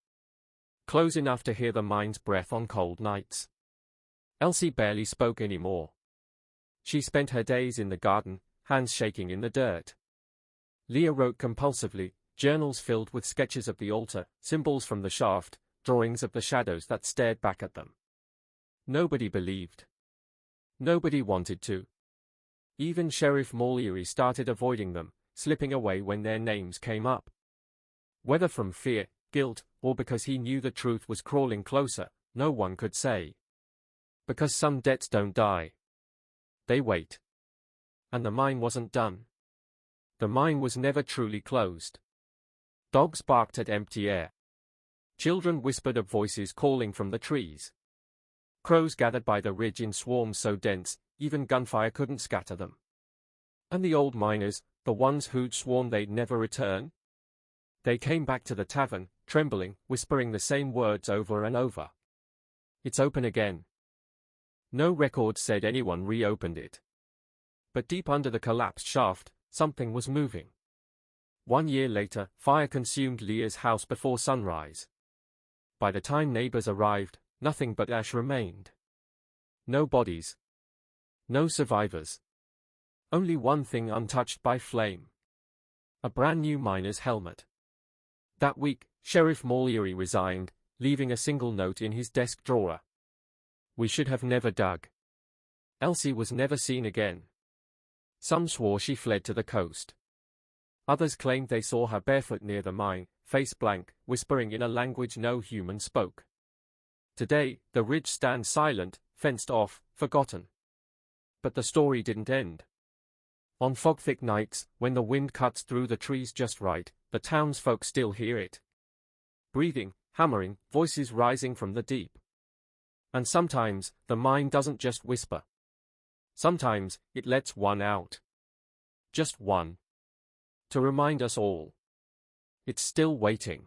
Close enough to hear the mine's breath on cold nights. Elsie barely spoke anymore. She spent her days in the garden, hands shaking in the dirt. Leah wrote compulsively, journals filled with sketches of the altar, symbols from the shaft, drawings of the shadows that stared back at them. Nobody believed. Nobody wanted to. Even Sheriff Morleary started avoiding them, slipping away when their names came up. Whether from fear, guilt, or because he knew the truth was crawling closer, no one could say. Because some debts don't die. They wait. And the mine wasn't done. The mine was never truly closed. Dogs barked at empty air. Children whispered of voices calling from the trees. Crows gathered by the ridge in swarms so dense, even gunfire couldn't scatter them. And the old miners, the ones who'd sworn they'd never return? They came back to the tavern, trembling, whispering the same words over and over. It's open again. No record said anyone reopened it. But deep under the collapsed shaft, something was moving. 1 year later, fire consumed Leah's house before sunrise. By the time neighbors arrived, nothing but ash remained. No bodies. No survivors. Only one thing untouched by flame. A brand new miner's helmet. That week, Sheriff Mallory resigned, leaving a single note in his desk drawer. We should have never dug. Elsie was never seen again. Some swore she fled to the coast. Others claimed they saw her barefoot near the mine, face blank, whispering in a language no human spoke. Today, the ridge stands silent, fenced off, forgotten. But the story didn't end. On fog-thick nights, when the wind cuts through the trees just right, the townsfolk still hear it. Breathing, hammering, voices rising from the deep. And sometimes, the mine doesn't just whisper. Sometimes, it lets one out. Just one. To remind us all. It's still waiting.